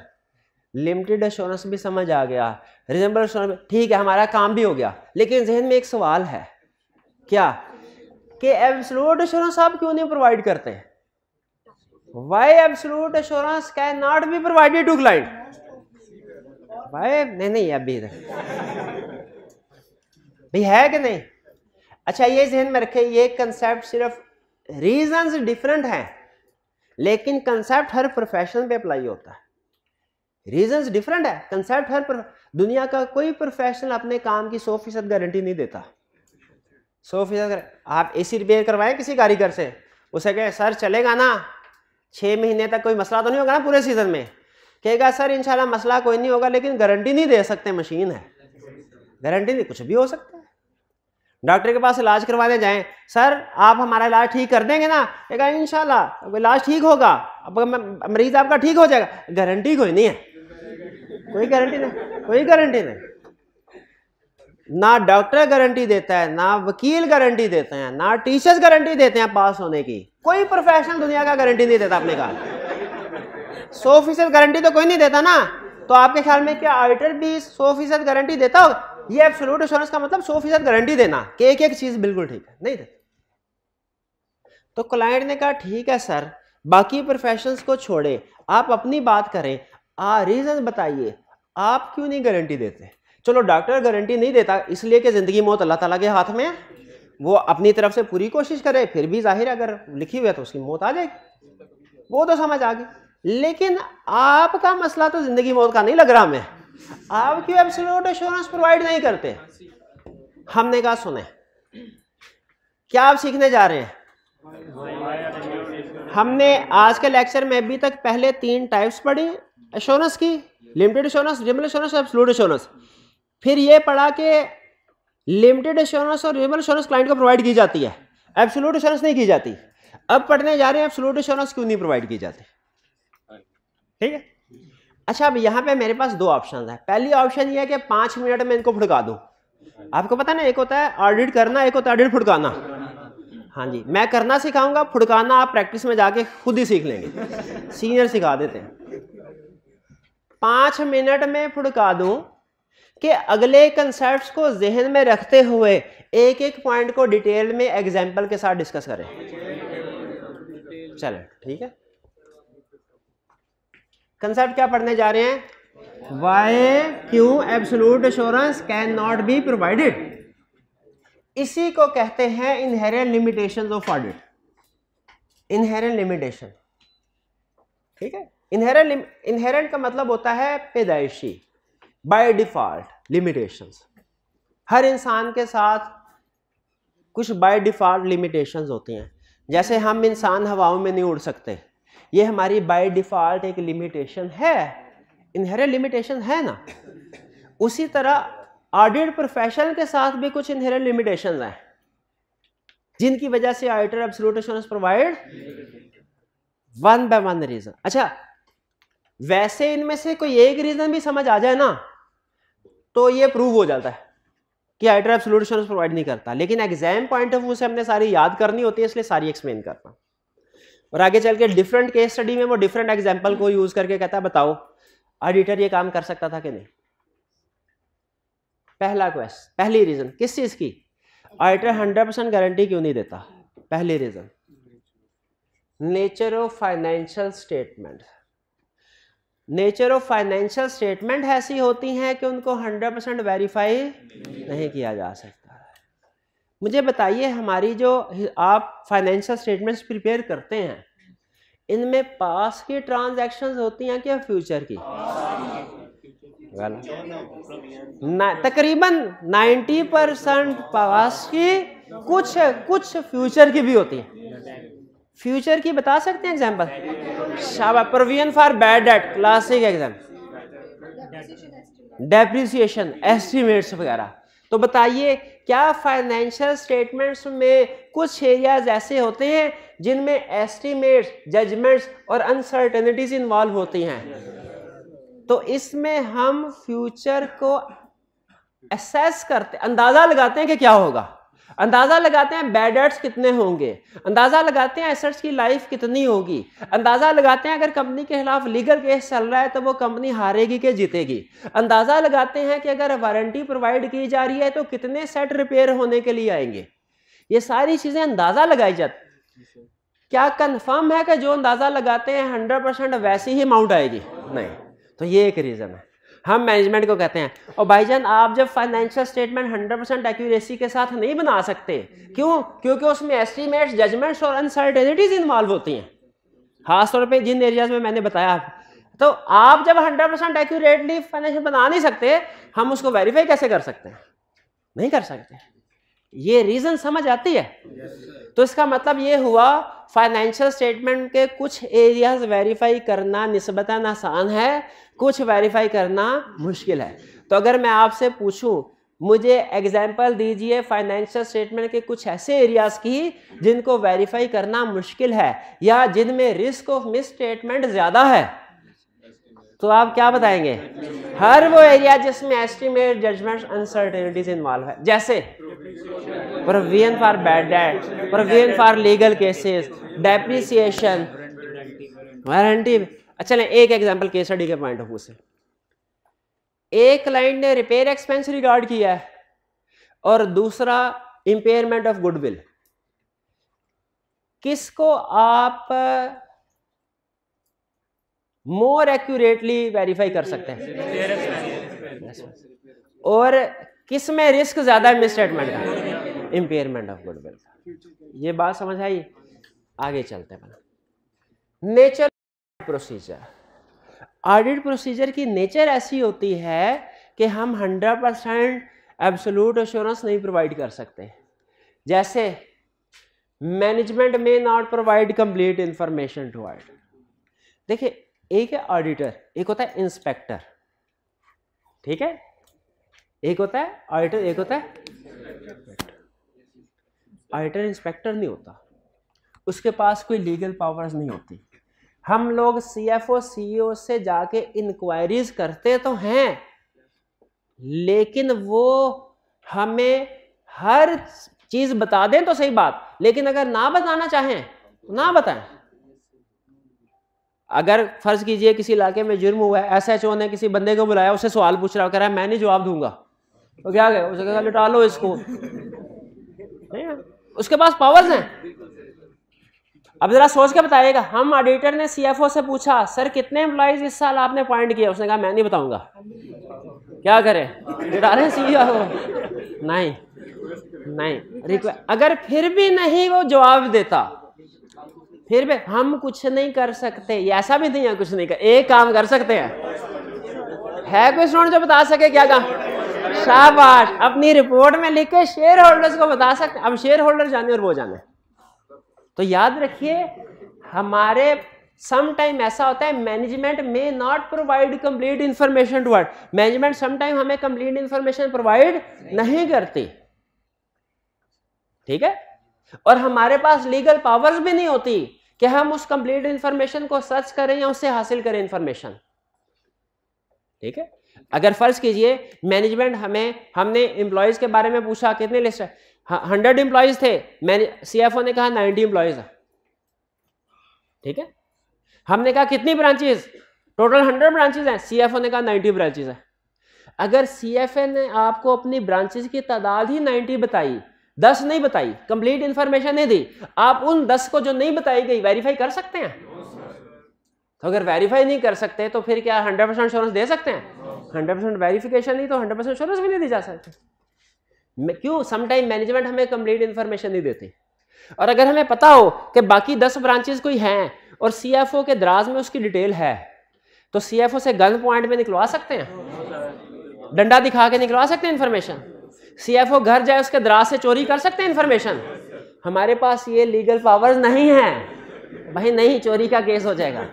लिमिटेड एश्योरेंस भी समझ आ गया, रीजनेबल एश्योरेंस ठीक है, हमारा काम भी हो गया, लेकिन जहन में एक सवाल है, क्या कि एब्सोल्यूट एश्योरेंस आप क्यों नहीं प्रोवाइड करते? Why absolute assurance can not be provided to client? भाई नहीं अभी भाई है कि नहीं? अच्छा, ये जहन में रखे, ये कंसेप्ट सिर्फ रीजंस डिफरेंट हैं, लेकिन कंसेप्ट हर प्रोफेशन पे अप्लाई होता है। रीजंस डिफरेंट है, कंसेप्ट हर दुनिया का कोई प्रोफेशनल अपने काम की 100% गारंटी नहीं देता। 100% आप एसी रिपेयर करवाएं किसी कारीगर से, उसे कहे सर चलेगा ना, 6 महीने तक कोई मसला तो नहीं होगा ना पूरे सीजन में? कहेगा सर इंशाल्लाह मसला कोई नहीं होगा, लेकिन गारंटी नहीं दे सकते, मशीन है, गारंटी नहीं, कुछ भी हो सकता है। डॉक्टर के पास इलाज करवाने जाएं, सर आप हमारा इलाज ठीक कर देंगे ना? कहेगा इंशाल्लाह इलाज ठीक होगा, अब मरीज आपका ठीक हो जाएगा, गारंटी कोई नहीं है, कोई गारंटी नहीं, कोई गारंटी नहीं। ना डॉक्टर गारंटी देता है, ना वकील गारंटी देते हैं, ना टीचर्स गारंटी देते हैं पास होने की। कोई प्रोफेशनल दुनिया का गारंटी नहीं देता। आपने कहा 100% गारंटी तो कोई नहीं देता ना। तो आपके ख्याल में क्या ऑडिटर भी 100% गारंटी देता होगा? ये एब्सोल्यूट एश्योरेंस का मतलब 100% गारंटी देना कि एक एक चीज बिल्कुल ठीक है, नहीं देता। तो क्लाइंट ने कहा ठीक है सर, बाकी प्रोफेशंस को छोड़े, आप अपनी बात करें, रीजन बताइए, आप क्यों नहीं गारंटी देते? चलो डॉक्टर गारंटी नहीं देता इसलिए कि जिंदगी मौत अल्लाह ताला के हाथ में है, वो अपनी तरफ से पूरी कोशिश करे, फिर भी जाहिर अगर लिखी हुई है तो उसकी मौत आ जाएगी, वो तो समझ आ गई। लेकिन आपका मसला तो जिंदगी मौत का नहीं लग रहा हमें, आप क्यों एब्सोल्यूट एश्योरेंस प्रोवाइड नहीं करते? हमने कहा सुने, क्या आप सीखने जा रहे हैं? हमने आज के लेक्चर में अभी तक पहले 3 टाइप्स पढ़ी एश्योरेंस की, limited assurance, reasonable assurance, absolute assurance. फिर ये पढ़ा कि लिमिटेड एश्योरेंस और रिजनेबल एश्योरेंस क्लाइंट को प्रोवाइड की जाती है, एब्सोल्यूट एश्योरेंस नहीं की जाती। अब पढ़ने जा रहे हैं एब्सोल्यूट एश्योरेंस क्यों नहीं प्रोवाइड की जाती। ठीक है, अच्छा अब यहाँ पे मेरे पास 2 ऑप्शन है। पहली ऑप्शन ये है कि 5 मिनट में इनको फुड़का दूं। आपको पता ना, एक होता है ऑडिट करना, एक होता है ऑडिट फुड़काना। हाँ जी, मैं करना सिखाऊंगा, फुड़काना आप प्रैक्टिस में जाके खुद ही सीख लेंगे, सीनियर सिखा देते हैं। 5 मिनट में फुड़का दूं कि अगले कंसेप्ट्स को जहन में रखते हुए एक एक पॉइंट को डिटेल में एग्जांपल के साथ डिस्कस करें। चलें ठीक है, कंसेप्ट क्या पढ़ने जा रहे हैं? वाई क्यों absolute assurance can not be provided. इसी को कहते हैं inherent limitations of audit. Inherent limitation, ठीक है, इनहेरेंट का मतलब होता है पैदाइशी, बाय डिफॉल्ट लिमिटेशंस। हर इंसान के साथ कुछ बाय डिफॉल्ट लिमिटेशंस होती हैं। जैसे हम इंसान हवाओं में नहीं उड़ सकते, ये हमारी बाय डिफॉल्ट एक लिमिटेशन है, इनहेरेंट लिमिटेशन है ना। उसी तरह ऑडिट प्रोफेशन के साथ भी कुछ इनहेरेंट लिमिटेशंस हैं जिनकी वजह से auditor absolute assurance provide one by one reason. अच्छा, वैसे इनमें से कोई एक रीजन भी समझ आ जाए ना तो ये प्रूव हो जाता है कि ऑडिटर एब्सोल्यूट एश्योरेंस प्रोवाइड नहीं करता। लेकिन एग्जाम पॉइंट ऑफ व्यू से हमने सारी याद करनी होती है, इसलिए सारी एक्सप्लेन करना। और आगे चल के डिफरेंट केस स्टडी में वो डिफरेंट एग्जाम्पल को यूज करके कहता है बताओ ऑडिटर ये काम कर सकता था कि नहीं। पहला क्वेश्चन, पहली रीजन किस चीज की? ऑडिटर 100% गारंटी क्यों नहीं देता? पहली reason nature of financial statement. Nature of financial statement ऐसी होती हैं कि उनको 100% वेरीफाई नहीं किया जा सकता। मुझे बताइए, हमारी जो आप फाइनेंशियल स्टेटमेंट्स प्रिपेयर करते हैं, इनमें पास की ट्रांजैक्शंस होती हैं क्या फ्यूचर की? तकरीबन 90% पास की, कुछ फ्यूचर की भी होती है। फ्यूचर की बता सकते हैं एग्जांपल? शाबाश, provision for bad debt classic example, depreciation, estimates वगैरह। तो बताइए, क्या फाइनेंशियल स्टेटमेंट्स में कुछ एरियाज ऐसे होते हैं जिनमें एस्टिमेट्स, जजमेंट्स और अनसर्टेनिटीज इन्वॉल्व होती हैं? तो इसमें हम फ्यूचर को असेस करते, अंदाजा लगाते हैं कि क्या होगा, अंदाजा लगाते हैं बैड डेट्स कितने होंगे, अंदाजा लगाते हैं एसेट्स की लाइफ कितनी होगी, अंदाजा लगाते हैं अगर कंपनी के खिलाफ लीगल केस चल रहा है तो वो कंपनी हारेगी कि जीतेगी, अंदाजा लगाते हैं कि अगर वारंटी प्रोवाइड की जा रही है तो कितने सेट रिपेयर होने के लिए आएंगे। ये सारी चीजें अंदाजा लगाई जाती। क्या कंफर्म है कि जो अंदाजा लगाते हैं 100% वैसी ही अमाउंट आएगी? नहीं। तो ये एक रीजन है। हम मैनेजमेंट को कहते हैं और भाईजान आप जब फाइनेंशियल स्टेटमेंट 100% एक्यूरेसी के साथ नहीं बना सकते, क्यों? क्योंकि उसमें एस्टीमेट्स, जजमेंट्स और अनसर्टेनिटीज इन्वॉल्व होती हैं, खासतौर पे जिन एरियाज में मैंने बताया। तो आप जब 100% एक्यूरेटली फाइनेंशियल बना नहीं सकते, हम उसको वेरीफाई कैसे कर सकते हैं? नहीं कर सकते। ये रीजन समझ आती है? तो इसका मतलब ये हुआ फाइनेंशियल स्टेटमेंट के कुछ एरियाज वेरीफाई करना निस्बतन आसान है, कुछ वेरीफाई करना मुश्किल है। तो अगर मैं आपसे पूछूं, मुझे एग्जांपल दीजिए फाइनेंशियल स्टेटमेंट के कुछ ऐसे एरियाज की जिनको वेरीफाई करना मुश्किल है या जिनमें रिस्क ऑफ मिस स्टेटमेंट ज्यादा है, तो आप क्या बताएंगे? हर वो एरिया जिसमें एस्टिमेट, जजमेंट, अनसर्टेनिटीज इन्वॉल्व है, जैसे provision for bad debt, provision for legal cases, depreciation, warranty. अच्छा एक एग्जांपल केस स्टडी के पॉइंट ऑफ व्यू से, एक क्लाइंट ने रिपेयर एक्सपेंस रिगार्ड किया है और दूसरा इंपेयरमेंट ऑफ गुडविल। किसको आप मोर एक्यूरेटली वेरीफाई कर सकते हैं? और किस में रिस्क ज्यादा है मिसस्टेटमेंट का? Impairment of goodwill. ये बात समझ आई? आगे चलते हैं। नेचर प्रोसीजर, ऑडिट प्रोसीजर की नेचर ऐसी होती है कि हम 100% एब्सोल्यूट एश्योरेंस नहीं प्रोवाइड कर सकते। जैसे मैनेजमेंट में not provide complete information to audit. देखिए एक है ऑडिटर, एक होता है इंस्पेक्टर, ठीक है? एक होता है ऑडिटर, एक होता है ऑडिटर। इंस्पेक्टर नहीं होता, उसके पास कोई लीगल पावर्स नहीं होती। हम लोग सीएफओ सीईओ से जाके इंक्वायरीज करते तो हैं, लेकिन वो हमें हर चीज बता दें तो सही बात, लेकिन अगर ना बताना चाहें तो ना बताएं। अगर फर्ज कीजिए किसी इलाके में जुर्म हुआ है, एसएचओ ने किसी बंदे को बुलाया, उससे सवाल पूछ रहा है, कह रहा है मैं नहीं जवाब दूंगा, तो क्या कहे? उसे कहा लिटा लो इसको। नहीं, उसके पास पावर्स हैं। अब जरा सोच के बताइएगा, हम ऑडिटर ने सीएफओ से पूछा सर कितने एम्प्लॉइज इस साल आपने अपॉइंट किए, उसने कहा मैं नहीं बताऊंगा, क्या करें? लिटा रहे सीईओ? नहीं। अगर फिर भी नहीं वो जवाब देता, फिर भी हम कुछ नहीं कर सकते। ऐसा भी नहीं है कुछ नहीं कर, एक काम कर सकते हैं। है कोई स्टूडेंट जो बता सके क्या काम? शाबाश, अपनी रिपोर्ट में लिख के शेयर होल्डर्स को बता सकते। अब शेयर होल्डर जाने और वो जाने। तो याद रखिए, हमारे सम टाइम ऐसा होता है मैनेजमेंट में not provide complete information to audit. Management some time हमें कंप्लीट इंफॉर्मेशन प्रोवाइड नहीं करती, ठीक है? और हमारे पास लीगल पावर्स भी नहीं होती कि हम उस कंप्लीट इंफॉर्मेशन को सर्च करें या उससे हासिल करें इंफॉर्मेशन, ठीक है? अगर फर्ज कीजिए मैनेजमेंट हमने एम्प्लॉयज के बारे में पूछा, कितने लिस्ट है? 100 एम्प्लॉयज थे, सीएफओ ने कहा 90 एम्प्लॉयज है, ठीक है? हमने कहा कितनी ब्रांचेस? टोटल 100 ब्रांचेस हैं, सीएफओ ने कहा 90 ब्रांचेस है। अगर सीएफओ ने आपको अपनी ब्रांचेस की तादाद ही 90 बताई, 10 नहीं बताई, कंप्लीट इंफॉर्मेशन नहीं दी, आप उन 10 को जो नहीं बताई गई वेरीफाई कर सकते हैं? तो अगर वेरीफाई नहीं कर सकते तो फिर क्या 100% एश्योरेंस दे सकते हैं? 100% वेरिफिकेशन नहीं तो 100% एश्योरेंस भी नहीं दी जा सकती। क्यों? समटाइम मैनेजमेंट हमें कंप्लीट इंफॉर्मेशन नहीं देती। और अगर हमें पता हो कि बाकी 10 ब्रांचेस कोई हैं और सीएफओ के दराज में उसकी डिटेल है, तो सीएफओ से गन पॉइंट में निकलवा सकते हैं, डंडा दिखा के निकलवा सकते हैं इंफॉर्मेशन। सीएफओ घर जाए उसके दराज से चोरी कर सकते हैं इंफॉर्मेशन। हमारे पास ये लीगल पावर्स नहीं है भाई, नहीं, चोरी का केस हो जाएगा,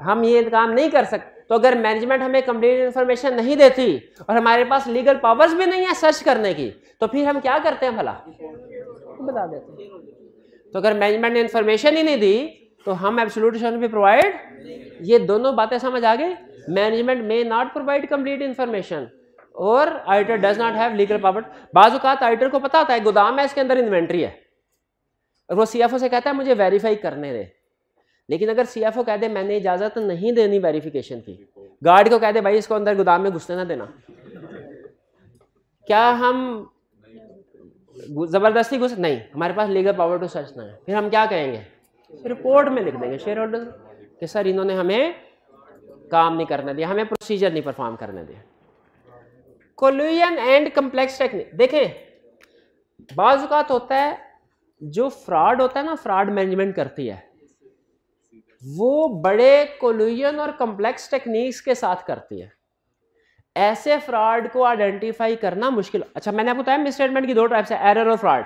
हम ये काम नहीं कर सकते। तो अगर मैनेजमेंट हमें कंप्लीट इंफॉर्मेशन नहीं देती और हमारे पास लीगल पावर्स भी नहीं है सर्च करने की, तो फिर हम क्या करते हैं भला? बता देते हैं। तो अगर मैनेजमेंट ने इंफॉर्मेशन ही नहीं दी तो हम एब्सोल्यूट एश्योरेंस भी प्रोवाइड, ये दोनों बातें समझ आ गई। मैनेजमेंट में नॉट प्रोवाइड कंप्लीट इंफॉर्मेशन और auditor does not have legal power. बाज़ औक़ात ऑडिटर को पता होता है गोदाम है, इसके अंदर इन्वेंट्री है, और वो सीएफओ से कहता है मुझे वेरीफाई करने दे। लेकिन अगर सीएफओ कह दे मैंने इजाजत नहीं देनी वेरिफिकेशन की, गार्ड को कह दे भाई इसको अंदर गोदाम में घुसने ना देना, क्या हम जबरदस्ती घुस? नहीं, हमारे पास लीगल पावर टू सर्च ना है। फिर हम क्या कहेंगे? रिपोर्ट में लिख देंगे शेयर होल्डर कि सर इन्होंने हमें काम नहीं करने दिया, हमें प्रोसीजर नहीं परफॉर्म करने दिया। Collusion and complex technique. देखें बाज़ औक़ात होता है जो फ्रॉड होता है ना, फ्रॉड मैनेजमेंट करती है, वो बड़े कोल्यूजन और कम्प्लेक्स टेक्निक्स के साथ करती है। ऐसे फ्रॉड को आइडेंटिफाई करना मुश्किल। अच्छा मैंने आपको बताया मिसस्टेटमेंट की 2 टाइप्स है, एरर और फ्रॉड।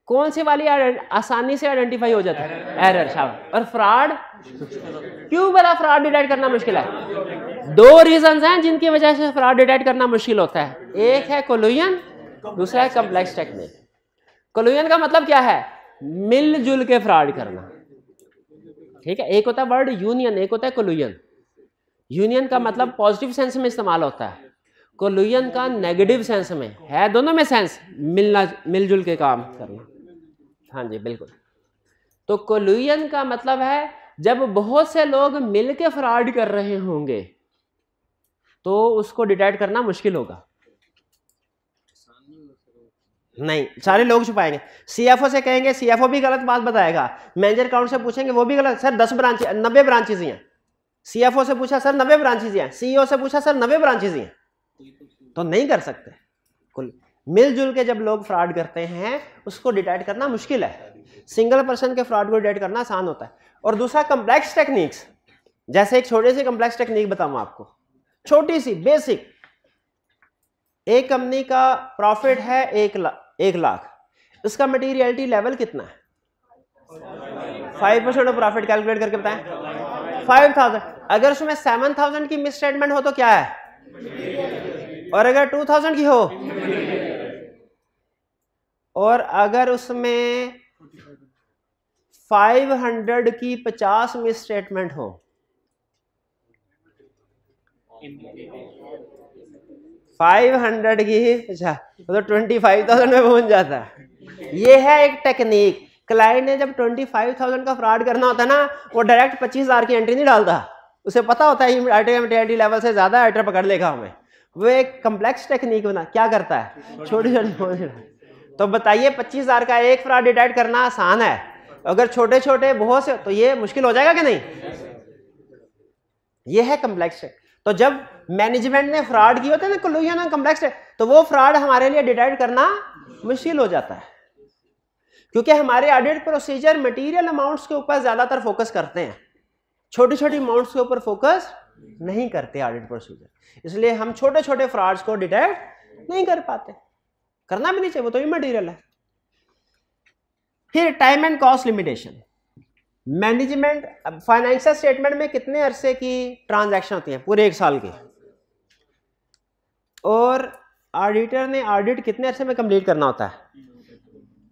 कौन सी वाली आसानी से आइडेंटिफाई हो जाता है? एरर। शाबाश। और फ्रॉड क्यों बड़ा फ्रॉड डिटेक्ट करना मुश्किल है? 2 रीजंस हैं जिनकी वजह से फ्रॉड डिटेक्ट करना मुश्किल होता है। एक है कोल्यूजन, दूसरा है कम्प्लेक्स टेक्निक। कोल्यूजन का मतलब क्या है? मिलजुल के फ्रॉड करना, ठीक है, एक होता है वर्ड यूनियन, एक होता है कोलुजन। यूनियन का मतलब पॉजिटिव सेंस में इस्तेमाल होता है, कोलुजन का नेगेटिव सेंस में है, दोनों में सेंस मिलना, मिलजुल के काम करना। हाँ जी बिल्कुल। तो कोलुजन का मतलब है जब बहुत से लोग मिलके फ्रॉड कर रहे होंगे तो उसको डिटेक्ट करना मुश्किल होगा। नहीं, सारे लोग छुपाएंगे। सीएफओ से कहेंगे, सीएफओ भी गलत बात बताएगा। मैनेजर अकाउंट से पूछेंगे, वो भी गलत, सर 10 ब्रांच 90 ब्रांचेज ही हैं। सीएफओ से पूछा, सर 90 ब्रांचेज ही हैं। सीईओ से पूछा, सर 90 ब्रांचेज ही हैं। तो नहीं कर सकते। कुल मिलजुल के जब लोग फ्रॉड करते हैं उसको डिटेक्ट करना मुश्किल है। सिंगल पर्सन के फ्रॉड को डिटेक्ट करना आसान होता है। और दूसरा कंप्लेक्स टेक्निक्स, जैसे एक छोटी सी कंप्लेक्स टेक्निक बताऊं आपको, छोटी सी बेसिक। एक कंपनी का प्रॉफिट है 1 लाख, उसका मटेरियलिटी लेवल कितना है? 5% ऑफ प्रॉफिट कैलकुलेट करके बताएं। 5000। अगर उसमें 7000 की मिस स्टेटमेंट हो तो क्या है? और अगर 2000 की हो, और अगर उसमें 500 की 50 मिस स्टेटमेंट हो, 500 की, अच्छा तो 25,000 में पहुंच जाता है। ये है एक टेक्निक। क्लाइंट ने जब 25,000 का फ्रॉड करना होता है ना, वो डायरेक्ट 25,000 की एंट्री नहीं डालता, उसे पता होता है आइटम लेवल से ज्यादा आइटम पकड़ लेगा हमें। वो एक कम्प्लेक्स टेक्निक बना, क्या करता है, छोटी छोटी। तो बताइए 25,000 का एक फ्रॉड डिटेक्ट करना आसान है, अगर छोटे छोटे बहुत से तो ये मुश्किल हो जाएगा कि नहीं? ये है कम्प्लेक्स। तो जब मैनेजमेंट ने फ्रॉड किए होते हैं ना, कोलुजन कम्प्लेक्स, तो वो फ्रॉड हमारे लिए डिटेक्ट करना मुश्किल हो जाता है, क्योंकि हमारे ऑडिट प्रोसीजर मटेरियल अमाउंट्स के ऊपर ज्यादातर फोकस करते हैं, छोटी छोटी अमाउंट्स के ऊपर फोकस नहीं करते ऑडिट प्रोसीजर। इसलिए हम छोटे छोटे फ्रॉड्स को डिटेक्ट नहीं कर पाते, करना भी नहीं चाहिए, वो तो इमटेरियल है। फिर time and cost limitation. Management financial statement में कितने अरसे की ट्रांजैक्शन होती है? पूरे 1 साल की। और ऑडिटर ने ऑडिट कितने अरसे में कंप्लीट करना होता है?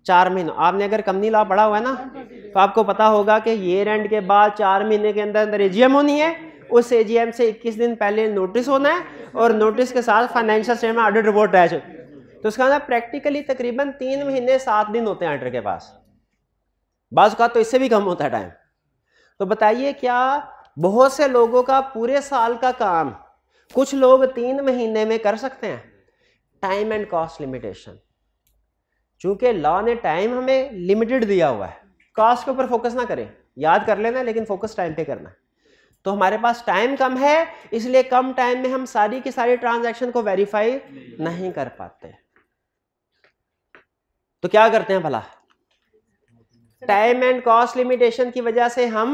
4 महीने। आपने अगर कंपनी लॉ पढ़ा हुआ है ना, तो आपको पता होगा कि ईयर एंड के बाद 4 महीने के अंदर अंदर एजीएम होनी है, उस एजीएम से 21 दिन पहले नोटिस होना है, और नोटिस के साथ financial statement audit report attach हो। तो उसका मतलब प्रैक्टिकली तकरीबन 3 महीने 7 दिन होते हैं ऑडिटर के पास, बाज़ का तो इससे भी कम होता है टाइम। तो बताइए क्या बहुत से लोगों का पूरे साल का काम कुछ लोग 3 महीने में कर सकते हैं? Time and cost limitation. चूंकि लॉ ने टाइम हमें लिमिटेड दिया हुआ है, कॉस्ट के ऊपर फोकस ना करें, याद कर लेना लेकिन फोकस टाइम पे करना है। तो हमारे पास टाइम कम है, इसलिए कम टाइम में हम सारी की सारी ट्रांजैक्शन को वेरीफाई नहीं कर पाते। तो क्या करते हैं भला? टाइम एंड कॉस्ट लिमिटेशन की वजह से हम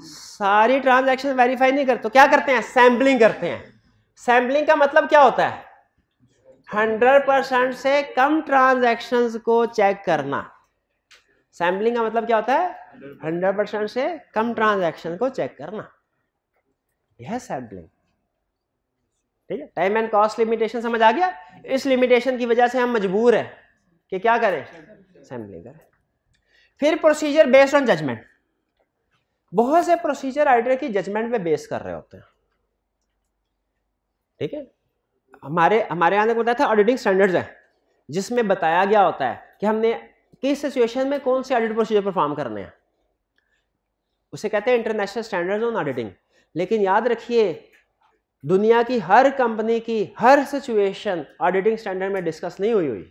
सारी ट्रांजैक्शन वेरीफाई नहीं करते, तो क्या करते हैं? सैंपलिंग करते हैं। सैंपलिंग का मतलब क्या होता है? 100% से कम ट्रांजैक्शंस को चेक करना। सैंपलिंग का मतलब क्या होता है? 100% से कम ट्रांजैक्शन को चेक करना, यह है सैंपलिंग। ठीक है, टाइम एंड कॉस्ट लिमिटेशन समझ आ गया? इस लिमिटेशन की वजह से हम मजबूर हैं कि क्या करें? सैंपलिंग करें। फिर प्रोसीजर बेस्ड ऑन जजमेंट। बहुत से प्रोसीजर ऑडिटर की जजमेंट पे बेस कर रहे होते हैं। ठीक है, हमारे यहां तक बताया था ऑडिटिंग स्टैंडर्ड्स है, जिसमें बताया गया होता है कि हमने किस सिचुएशन में कौन से ऑडिट प्रोसीजर परफॉर्म करने हैं, उसे कहते हैं इंटरनेशनल स्टैंडर्ड्स ऑन ऑडिटिंग। लेकिन याद रखिए, दुनिया की हर कंपनी की हर सिचुएशन ऑडिटिंग स्टैंडर्ड में डिस्कस नहीं हुई।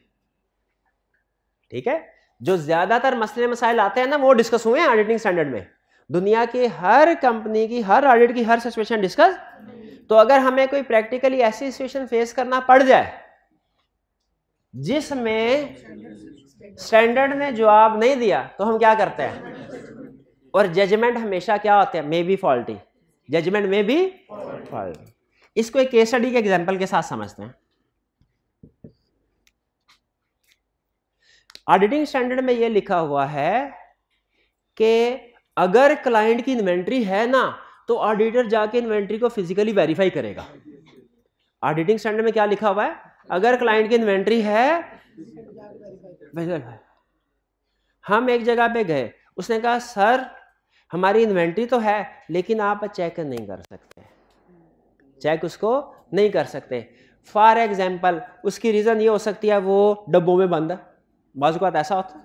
ठीक है, जो ज्यादातर मसले मसाइल आते हैं ना, वो डिस्कस हुए हैं ऑडिटिंग स्टैंडर्ड में। दुनिया की हर कंपनी की हर ऑडिट की हर सिचुएशन डिस्कस। तो अगर हमें कोई प्रैक्टिकली ऐसी सिचुएशन फेस करना पड़ जाए जिसमें स्टैंडर्ड ने जवाब नहीं दिया, तो हम क्या करते हैं? और जजमेंट हमेशा क्या होते हैं? May be faulty. जजमेंट में भी फॉल्टी। इसको एक केस स्टडी के एग्जांपल के साथ समझते हैं। ऑडिटिंग स्टैंडर्ड में यह लिखा हुआ है कि अगर क्लाइंट की इन्वेंट्री है ना, तो ऑडिटर जाके इन्वेंट्री को फिजिकली वेरीफाई करेगा। ऑडिटिंग स्टैंडर्ड में क्या लिखा हुआ है? अगर क्लाइंट की इन्वेंट्री है, हम एक जगह पे गए, उसने कहा सर हमारी इन्वेंट्री तो है लेकिन आप चेक नहीं कर सकते, चेक उसको नहीं कर सकते। फॉर एग्जाम्पल उसकी रीज़न ये हो सकती है वो डब्बों में बंद है, बाज़ बात ऐसा होता है,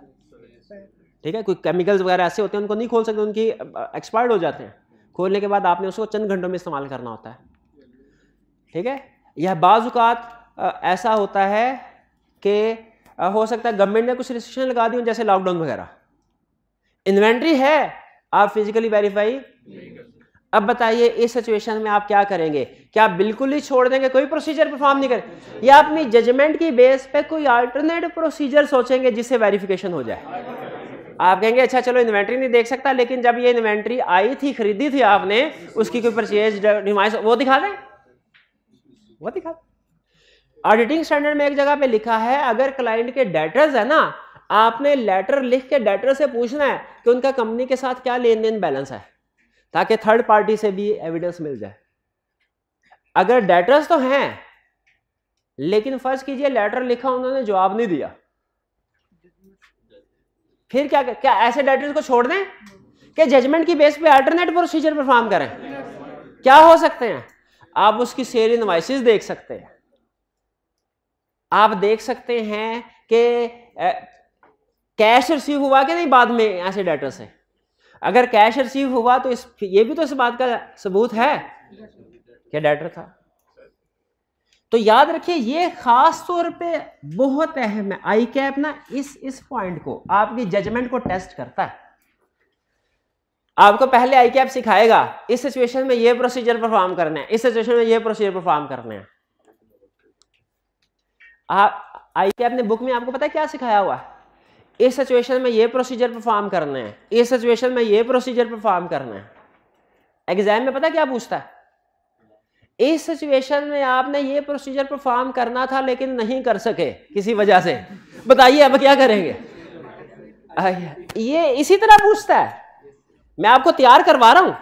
ठीक है। कोई केमिकल्स वगैरह ऐसे होते हैं उनको नहीं खोल सकते, उनकी एक्सपायर्ड हो जाते हैं, खोलने के बाद आपने उसको चंद घंटों में इस्तेमाल करना होता है, ठीक है। यह बाज़ बात ऐसा होता है कि हो सकता है गवर्नमेंट ने कुछ रिस्ट्रिक्शन लगा दी जैसे लॉकडाउन वगैरह, इन्वेंट्री है आप फिजिकली वेरीफाई। अब बताइए इस सिचुएशन में आप क्या करेंगे? क्या आप बिल्कुल ही छोड़ देंगे, कोई प्रोसीजर परफॉर्म नहीं करें, या अपनी जजमेंट की बेस पे कोई अल्टरनेट प्रोसीजर सोचेंगे जिससे वेरिफिकेशन हो जाए? आप कहेंगे अच्छा चलो इन्वेंट्री नहीं देख सकता, लेकिन जब ये इन्वेंट्री आई थी, खरीदी थी आपने, उसकी कोई परचेज डिवाइस वो दिखा दें, वो दिखा दें। ऑडिटिंग स्टैंडर्ड में एक जगह पे लिखा है अगर क्लाइंट के डेटर्स है ना, आपने लेटर लिख के डेटर से पूछना है कि उनका कंपनी के साथ क्या लेन देन बैलेंस है, ताकि थर्ड पार्टी से भी एविडेंस मिल जाए। अगर डेटर्स तो हैं लेकिन फर्ज कीजिए लेटर लिखा उन्होंने जवाब नहीं दिया, फिर क्या ऐसे डेटर्स को छोड़ दें कि जजमेंट की बेस पे अल्टरनेट प्रोसीजर परफॉर्म करें? क्या हो सकते हैं? आप उसकी सेल इनवॉइसेस देख सकते हैं, आप देख सकते हैं कि कैश रिसीव हुआ कि नहीं बाद में ऐसे डेटर से। अगर कैश रिसीव हुआ तो ये भी तो इस बात का सबूत है कि डेटर था। तो याद रखिए ये खास तौर पे बहुत अहम है। आई कैप ना इस पॉइंट को, आपकी जजमेंट को टेस्ट करता है। आपको पहले आई कैप सिखाएगा इस सिचुएशन में ये प्रोसीजर परफॉर्म करना है, इस सिचुएशन में ये प्रोसीजर परफॉर्म करना है। आई कैप ने बुक में आपको पता है क्या सिखाया हुआ है? इस सिचुएशन में ये प्रोसीजर परफॉर्म करना है, इस सिचुएशन में ये प्रोसीजर परफॉर्म करना है। एग्जाम में पता क्या पूछता है? इस सिचुएशन में आपने ये प्रोसीजर परफॉर्म करना था लेकिन नहीं कर सके किसी वजह से, बताइए अब क्या करेंगे? ये इसी तरह पूछता है। मैं आपको तैयार करवा रहा हूं,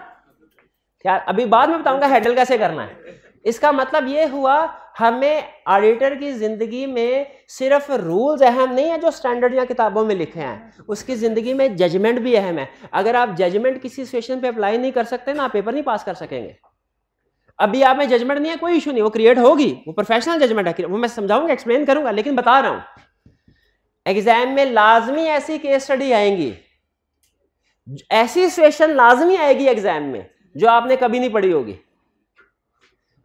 अभी बाद में बताऊंगा हैंडल कैसे करना है। इसका मतलब ये हुआ हमें ऑडिटर की जिंदगी में सिर्फ रूल्स अहम नहीं है जो स्टैंडर्ड या किताबों में लिखे हैं, उसकी जिंदगी में जजमेंट भी अहम है। अगर आप जजमेंट किसी सिचुएशन पे अप्लाई नहीं कर सकते ना, आप पेपर नहीं पास कर सकेंगे। अभी आप में जजमेंट नहीं है, कोई इशू नहीं, वो क्रिएट होगी, वो प्रोफेशनल जजमेंट है, वो मैं समझाऊंगा, एक्सप्लेन करूंगा, लेकिन बता रहा हूं एग्जाम में लाजमी ऐसी केस स्टडी आएंगी, ऐसी सिचुएशन लाजमी आएगी एग्जाम में जो आपने कभी नहीं पढ़ी होगी।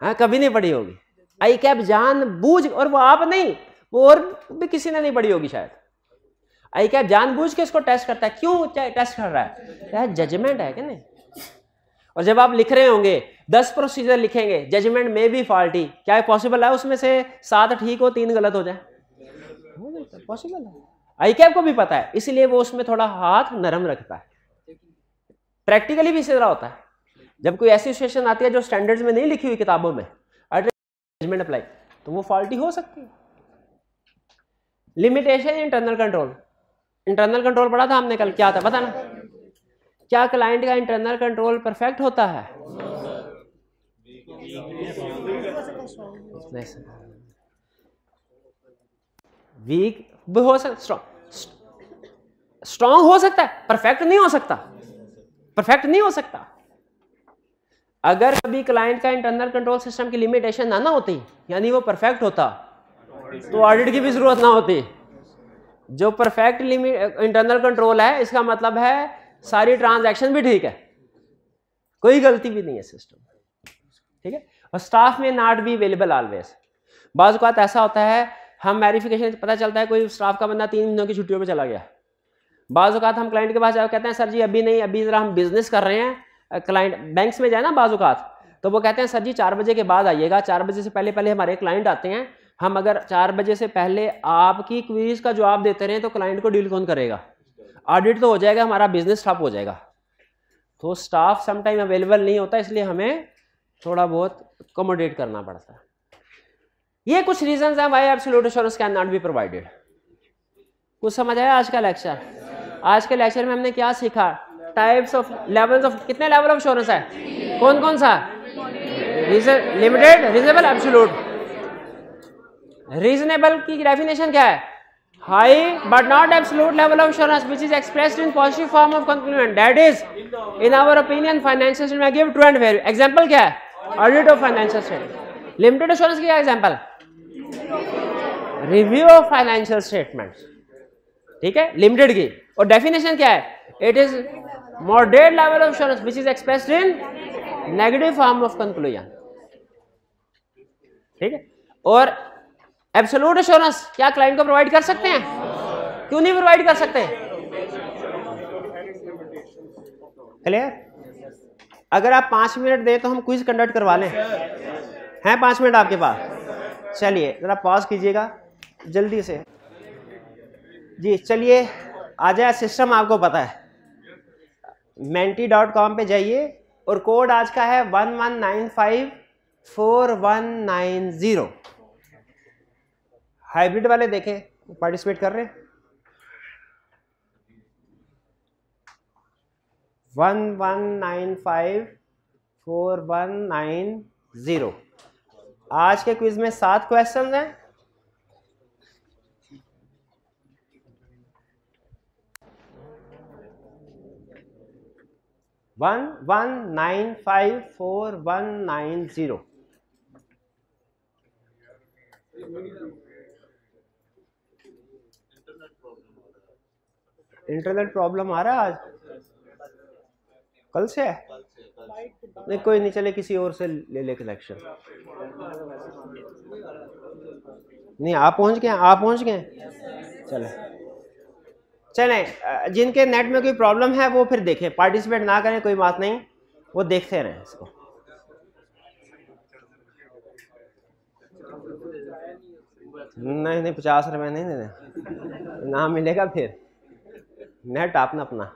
हाँ, कभी नहीं पढ़ी होगी। आई कैप जान बूझ, और वो आप नहीं, वो और भी किसी ने नहीं पढ़ी होगी शायद। आई कैप जान बूझ के इसको टेस्ट करता है। क्यों टेस्ट कर रहा है? क्या जजमेंट है कि नहीं? और जब आप लिख रहे होंगे 10 प्रोसीजर लिखेंगे, जजमेंट में भी फॉल्टी, क्या पॉसिबल है उसमें से 7 ठीक हो 3 गलत हो जाए? पॉसिबल है। आई कैप को भी पता है, इसलिए वो उसमें थोड़ा हाथ नरम रखता है। प्रैक्टिकली भी इसी तरह होता है। जब कोई ऐसी सिचुएशन आती है जो स्टैंडर्ड्स में नहीं लिखी हुई किताबों में, जजमेंट अप्लाई, तो वो फॉल्टी हो सकती है। Limitation internal control, internal control पढ़ा था हमने कल, क्या था पता ना? क्या क्लाइंट का इंटरनल कंट्रोल परफेक्ट होता है? वीक भी हो सकता, स्ट्रॉन्ग हो सकता है, परफेक्ट नहीं हो सकता, परफेक्ट नहीं हो सकता। अगर कभी क्लाइंट का इंटरनल कंट्रोल सिस्टम की लिमिटेशन ना होती, यानी वो परफेक्ट होता, तो ऑडिट की भी जरूरत ना होती। जो परफेक्ट इंटरनल कंट्रोल है, इसका मतलब है सारी ट्रांजैक्शन भी ठीक है, कोई गलती भी नहीं है सिस्टम, ठीक है। और स्टाफ में नॉट बी अवेलेबल ऑलवेज। बाज़ औक़ात ऐसा होता है, हम वेरिफिकेशन पता चलता है कोई स्टाफ का बंदा 3 महीनों की छुट्टियों पे चला गया। बाज़ औक़ात हम क्लाइंट के पास जाकर कहते हैं सर जी अभी नहीं, अभी जरा हम बिजनेस कर रहे हैं। क्लाइंट बैंक्स में जाए ना बाज़ औक़ात, तो वो कहते हैं सर जी 4 बजे के बाद आइएगा, 4 बजे से पहले हमारे क्लाइंट आते हैं, हम अगर 4 बजे से पहले आपकी क्वेरीज का जवाब देते रहे तो क्लाइंट को डील कौन करेगा? ऑडिट तो हो जाएगा, हमारा बिजनेस ठप हो जाएगा। तो स्टाफ समटाइम अवेलेबल नहीं होता, इसलिए हमें थोड़ा बहुत अकोमोडेट करना पड़ता है। ये कुछ रीजंस हैं why absolute assurance can not be provided. कुछ समझ आया आज का लेक्चर? आज के लेक्चर में हमने क्या सीखा? टाइप्स ऑफ लेवल्स ऑफ, कितने लेवल ऑफ एश्योरेंस है? कौन कौन सा? Limited, reasonable, absolute. रीजनेबल की डेफिनेशन क्या है? high but not absolute level of assurance which is expressed in positive form of conclusion, that is in our opinion financial statement में give true and fair. Example क्या है? Audit of financial statement. Limited assurance की क्या example? Review of financial statement. ठीक है, limited की. और definition क्या है? It is moderate level of assurance which is expressed in negative form of conclusion. ठीक है. और एब्सोल्यूट एश्योरेंस क्या क्लाइंट को प्रोवाइड कर सकते हैं? क्यों नहीं प्रोवाइड कर सकते? क्लियर? अगर आप 5 मिनट दें तो हम क्विज कंडक्ट करवा लें. हैं 5 मिनट आपके पास? चलिए जरा पॉज कीजिएगा जल्दी से जी. चलिए आ जाए. सिस्टम आपको पता है, menti.com पे जाइए और कोड आज का है 11954190. हाइब्रिड वाले देखें पार्टिसिपेट कर रहे हैं. 11954190. आज के क्विज में 7 क्वेश्चन हैं. वन 1954190. इंटरनेट प्रॉब्लम आ रहा है आज? कल से है? नहीं कोई नहीं, चले किसी और से ले कनेक्शन. नहीं आप पहुंच गए? आप पहुंच गए? चले जिनके नेट में कोई प्रॉब्लम है वो फिर देखें, पार्टिसिपेट ना करें कोई बात नहीं, वो देखते रहें इसको. नहीं 50 रुपये नहीं देने, ना मिलेगा फिर. नेट आपने अपना.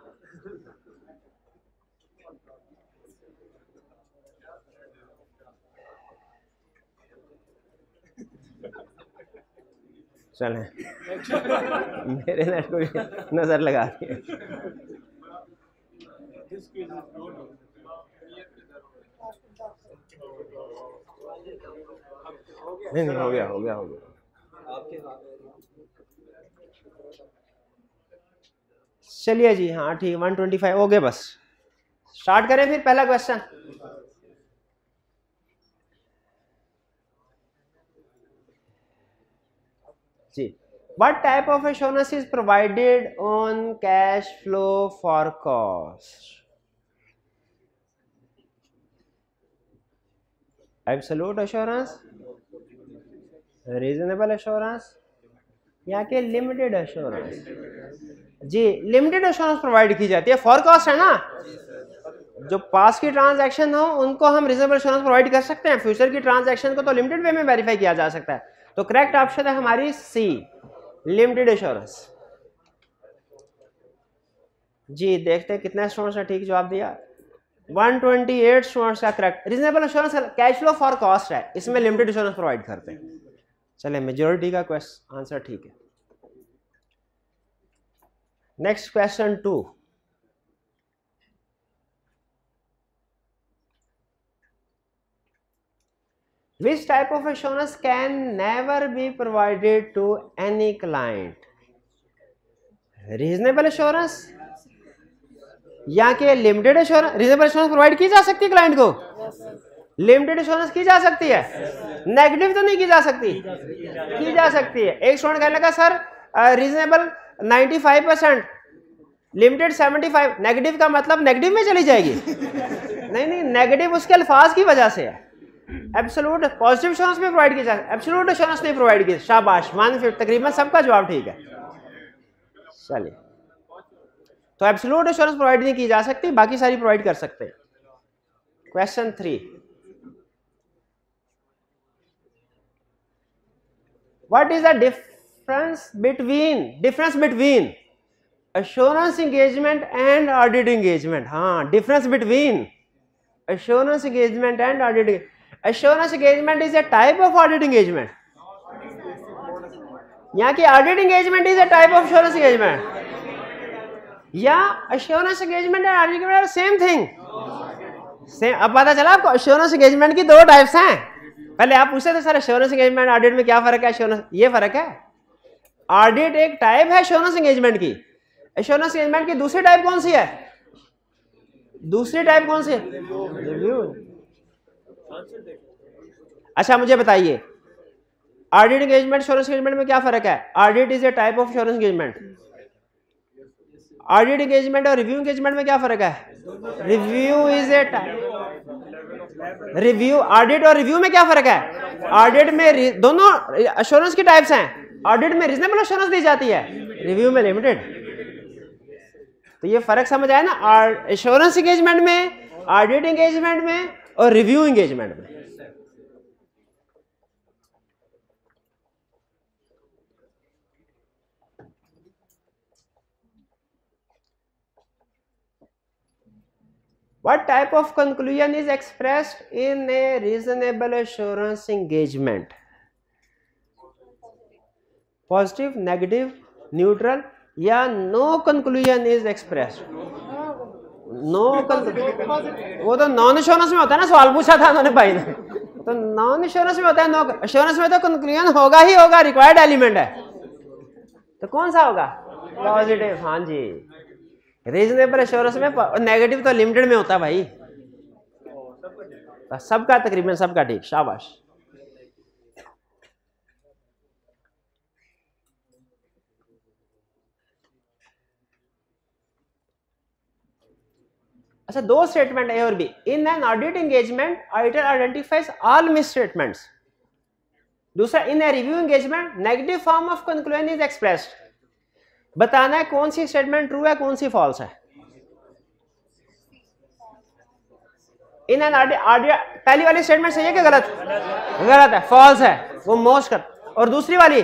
चलें मेरे नेट को नजर लगा दी. नहीं हो गया. चलिए जी. हाँ ठीक, 125 हो गए. बस स्टार्ट करें फिर. पहला क्वेश्चन जी. What type of assurance is provided on cash flow forecast? Absolute assurance, reasonable assurance या के लिमिटेड एश्योरेंस? जी लिमिटेड एश्योरेंस प्रोवाइड की जाती है. फोरकास्ट है ना, जो पास की ट्रांजैक्शन हो उनको हम रीजनेबल एश्योरेंस प्रोवाइड कर सकते हैं. फ्यूचर की ट्रांजैक्शन को तो लिमिटेड वे में वेरीफाई किया जा सकता है. तो करेक्ट ऑप्शन है हमारी सी, लिमिटेड एश्योरेंस. जी देखते हैं कितने स्टूडेंट्स ने ठीक जवाब दिया. 128 स्टूडेंट्स का correct. Reasonable assurance cash flow for cost है, इसमें लिमिटेड एश्योरेंस प्रोवाइड करते हैं. चले मेजॉरिटी का क्वेश्चन आंसर ठीक है. Next question 2. Which type of assurance can never be provided to any client? Reasonable assurance या के limited assurance? Reasonable assurance provide की जा सकती है क्लाइंट को. लिमिटेड एश्योरेंस की जा सकती है, नेगेटिव तो नहीं की जा सकती. की जा सकती है. एक स्टूडेंट कहने लगा सर रीजनेबल 95%, लिमिटेड 75. नेगेटिव का मतलब नेगेटिव में चली जाएगी? नहीं नेगेटिव उसके अल्फाज की वजह से है. एब्सोल्यूट पॉजिटिव एश्योरेंस भी प्रोवाइड की जाए, एब्सोल्यूट एश्योरेंस नहीं प्रोवाइड की. शाबाश, 150 तकरीबन सबका जवाब ठीक है. चलिए तो एब्सोल्यूट एश्योरेंस प्रोवाइड नहीं की जा सकती, बाकी सारी प्रोवाइड कर सकते हैं. Question 3. What is the difference between assurance engagement and audit engagement? हाँ, difference between assurance engagement and audit. Assurance engagement is a type of audit engagement. यहाँ की audit engagement is a type of assurance engagement. या assurance engagement and audit engagement are same thing. अब पता चला आपको assurance engagement की 2 types हैं. पहले आप पूछते थे सर assurance engagement audit में क्या फर्क है? assurance ये फर्क है. ऑडिट एक टाइप है एश्योरेंस एंगेजमेंट की। एश्योरेंस एंगेजमेंट की दूसरी टाइप कौन सी है? दूसरी टाइप कौन सी है? रिव्यू। अच्छा मुझे बताइए, ऑडिट एंगेजमेंट एश्योरेंस एंगेजमेंट में क्या फर्क है? Audit is a type of assurance engagement. Audit engagement और रिव्यू एंगेजमेंट में क्या फर्क है? Review is a type. Review, audit और रिव्यू में क्या फर्क है? ऑडिट में दोनों एश्योरेंस की टाइप्स हैं। ऑडिट में रीजनेबल एश्योरेंस दी जाती है, रिव्यू में लिमिटेड। तो ये फर्क समझ आया ना, एश्योरेंस एंगेजमेंट में, ऑडिट एंगेजमेंट में और रिव्यू एंगेजमेंट में। What type of conclusion is expressed in a reasonable assurance engagement? Positive, negative, neutral या no conclusion is expressed? No conclusion। वो तो नॉन एश्योरेंस में होता है ना, सवाल पूछा था उन्होंने भाई ने, तो नॉन एश्योरेंस में होता है। नो एश्योरेंस में तो कंक्लूजन होगा ही होगा, रिक्वायर्ड एलिमेंट है। तो कौन सा होगा? पॉजिटिव। हाँ जी, रीजनेबल एश्योरेंस में। नेगेटिव तो लिमिटेड में होता है भाई। सबका तकरीबन सबका ठीक, शाबाश। अच्छा, दो स्टेटमेंट ए और B. In an audit engagement auditor identifies all misstatements. दूसरा, in a review engagement negative form of conclusion is expressed. बताना है कौन सी स्टेटमेंट ट्रू है, कौन सी फॉल्स है। इन एन ऑडिट, पहली वाली स्टेटमेंट सही है कि गलत? गलत है, फॉल्स है, वो मोस्ट कर। और दूसरी वाली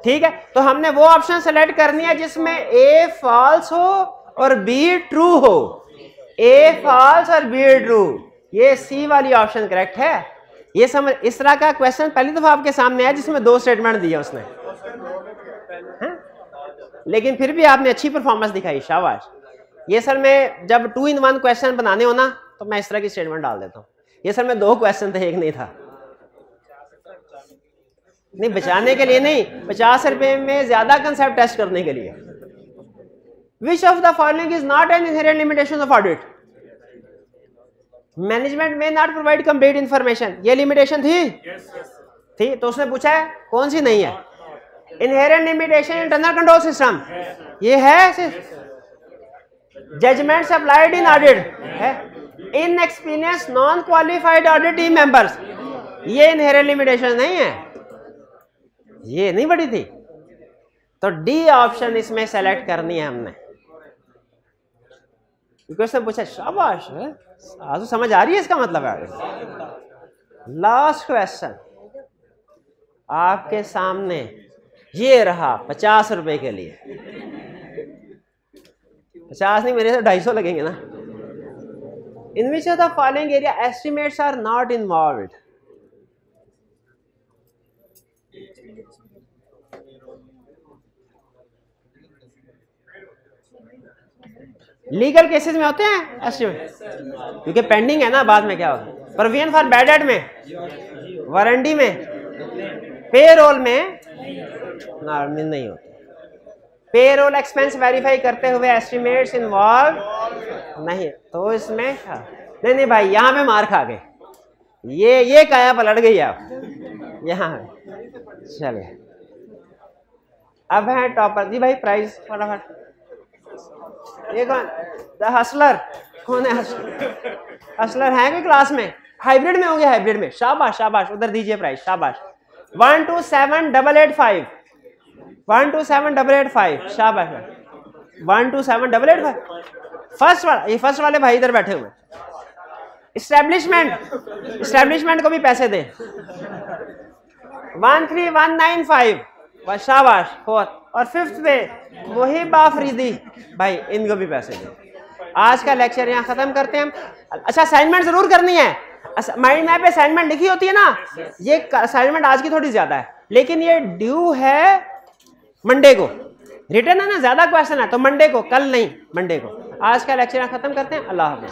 ठीक है। तो हमने वो ऑप्शन सेलेक्ट करनी है जिसमें ए फॉल्स हो और बी ट्रू हो। ए फॉल्स और बी ट्रू, ये सी वाली ऑप्शन करेक्ट है। ये समझ, इस तरह का क्वेश्चन पहली दफा आपके सामने है जिसमें दो स्टेटमेंट दिए उसने, है? लेकिन फिर भी आपने अच्छी परफॉर्मेंस दिखाई, शाबाश। ये सर मैं जब 2 in 1 क्वेश्चन बनाने हो ना तो मैं इस तरह की स्टेटमेंट डाल देता हूँ। ये सर मैं 2 क्वेश्चन थे, एक नहीं था। नहीं, बचाने के लिए नहीं, 50 रुपए में ज्यादा कंसेप्ट टेस्ट करने के लिए। Which of the following is not an inherent limitation of audit? Management may not provide complete information। ये लिमिटेशन थी? थी। तो उसने पूछा है कौन सी नहीं है? Inherent limitation internal control system, ये है। Judgments applied in audit है। Inexperienced non qualified audit team members, ये inherent limitation नहीं है, ये नहीं बड़ी थी। तो डी ऑप्शन इसमें सेलेक्ट करनी है हमने। क्वेश्चन पूछा, शाबाश, आज समझ आ रही है इसका मतलब है। लास्ट क्वेश्चन आपके सामने ये रहा 50 रुपए के लिए। 50 नहीं, मेरे से 250 लगेंगे ना। In which of the following area estimates are not involved? Legal cases में होते हैं एस्टिमेट, क्योंकि पेंडिंग है ना, बाद में क्या होगा। प्रोविजन फॉर बैड डेट में, वारंटी में, पेरोल में नहीं होते। पेरोल एक्सपेंस वेरीफाई करते हुए एस्टिमेट्स इन्वॉल्व नहीं। तो इसमें नहीं भाई, यहां पे मार खा गए, ये काया पलट गई आप यहां। चलिए अब है टॉपर जी भाई, प्राइस फटाफट। ये कौन? The Hustler. कौन है हसलर? हसलर है कोई क्लास में? हाइब्रिड में होंगे, हाइब्रिड में। शाबाश शाबाश, उधर दीजिए प्राइस, शाबाश। 127885, 127885, शाबाश। 127885 फर्स्ट वाला, ये फर्स्ट वाले भाई इधर बैठे हुए। इस्टेब्लिशमेंट को भी पैसे दें। 13195, शाबाश। फोर्थ और फिफ्थ पे मुहिब आफरीदी भाई, इनको भी पैसे दें। आज का लेक्चर यहाँ खत्म करते हैं हम। अच्छा, असाइनमेंट जरूर करनी है। माइंड मैप पे असाइनमेंट लिखी होती है ना, ये असाइनमेंट आज की थोड़ी ज्यादा है, लेकिन ये ड्यू है मंडे को। रिटर्न है ना, ज्यादा क्वेश्चन है तो मंडे को, कल नहीं, मंडे को। आज का लेक्चर यहाँ खत्म करते हैं। अल्लाह हाफिज।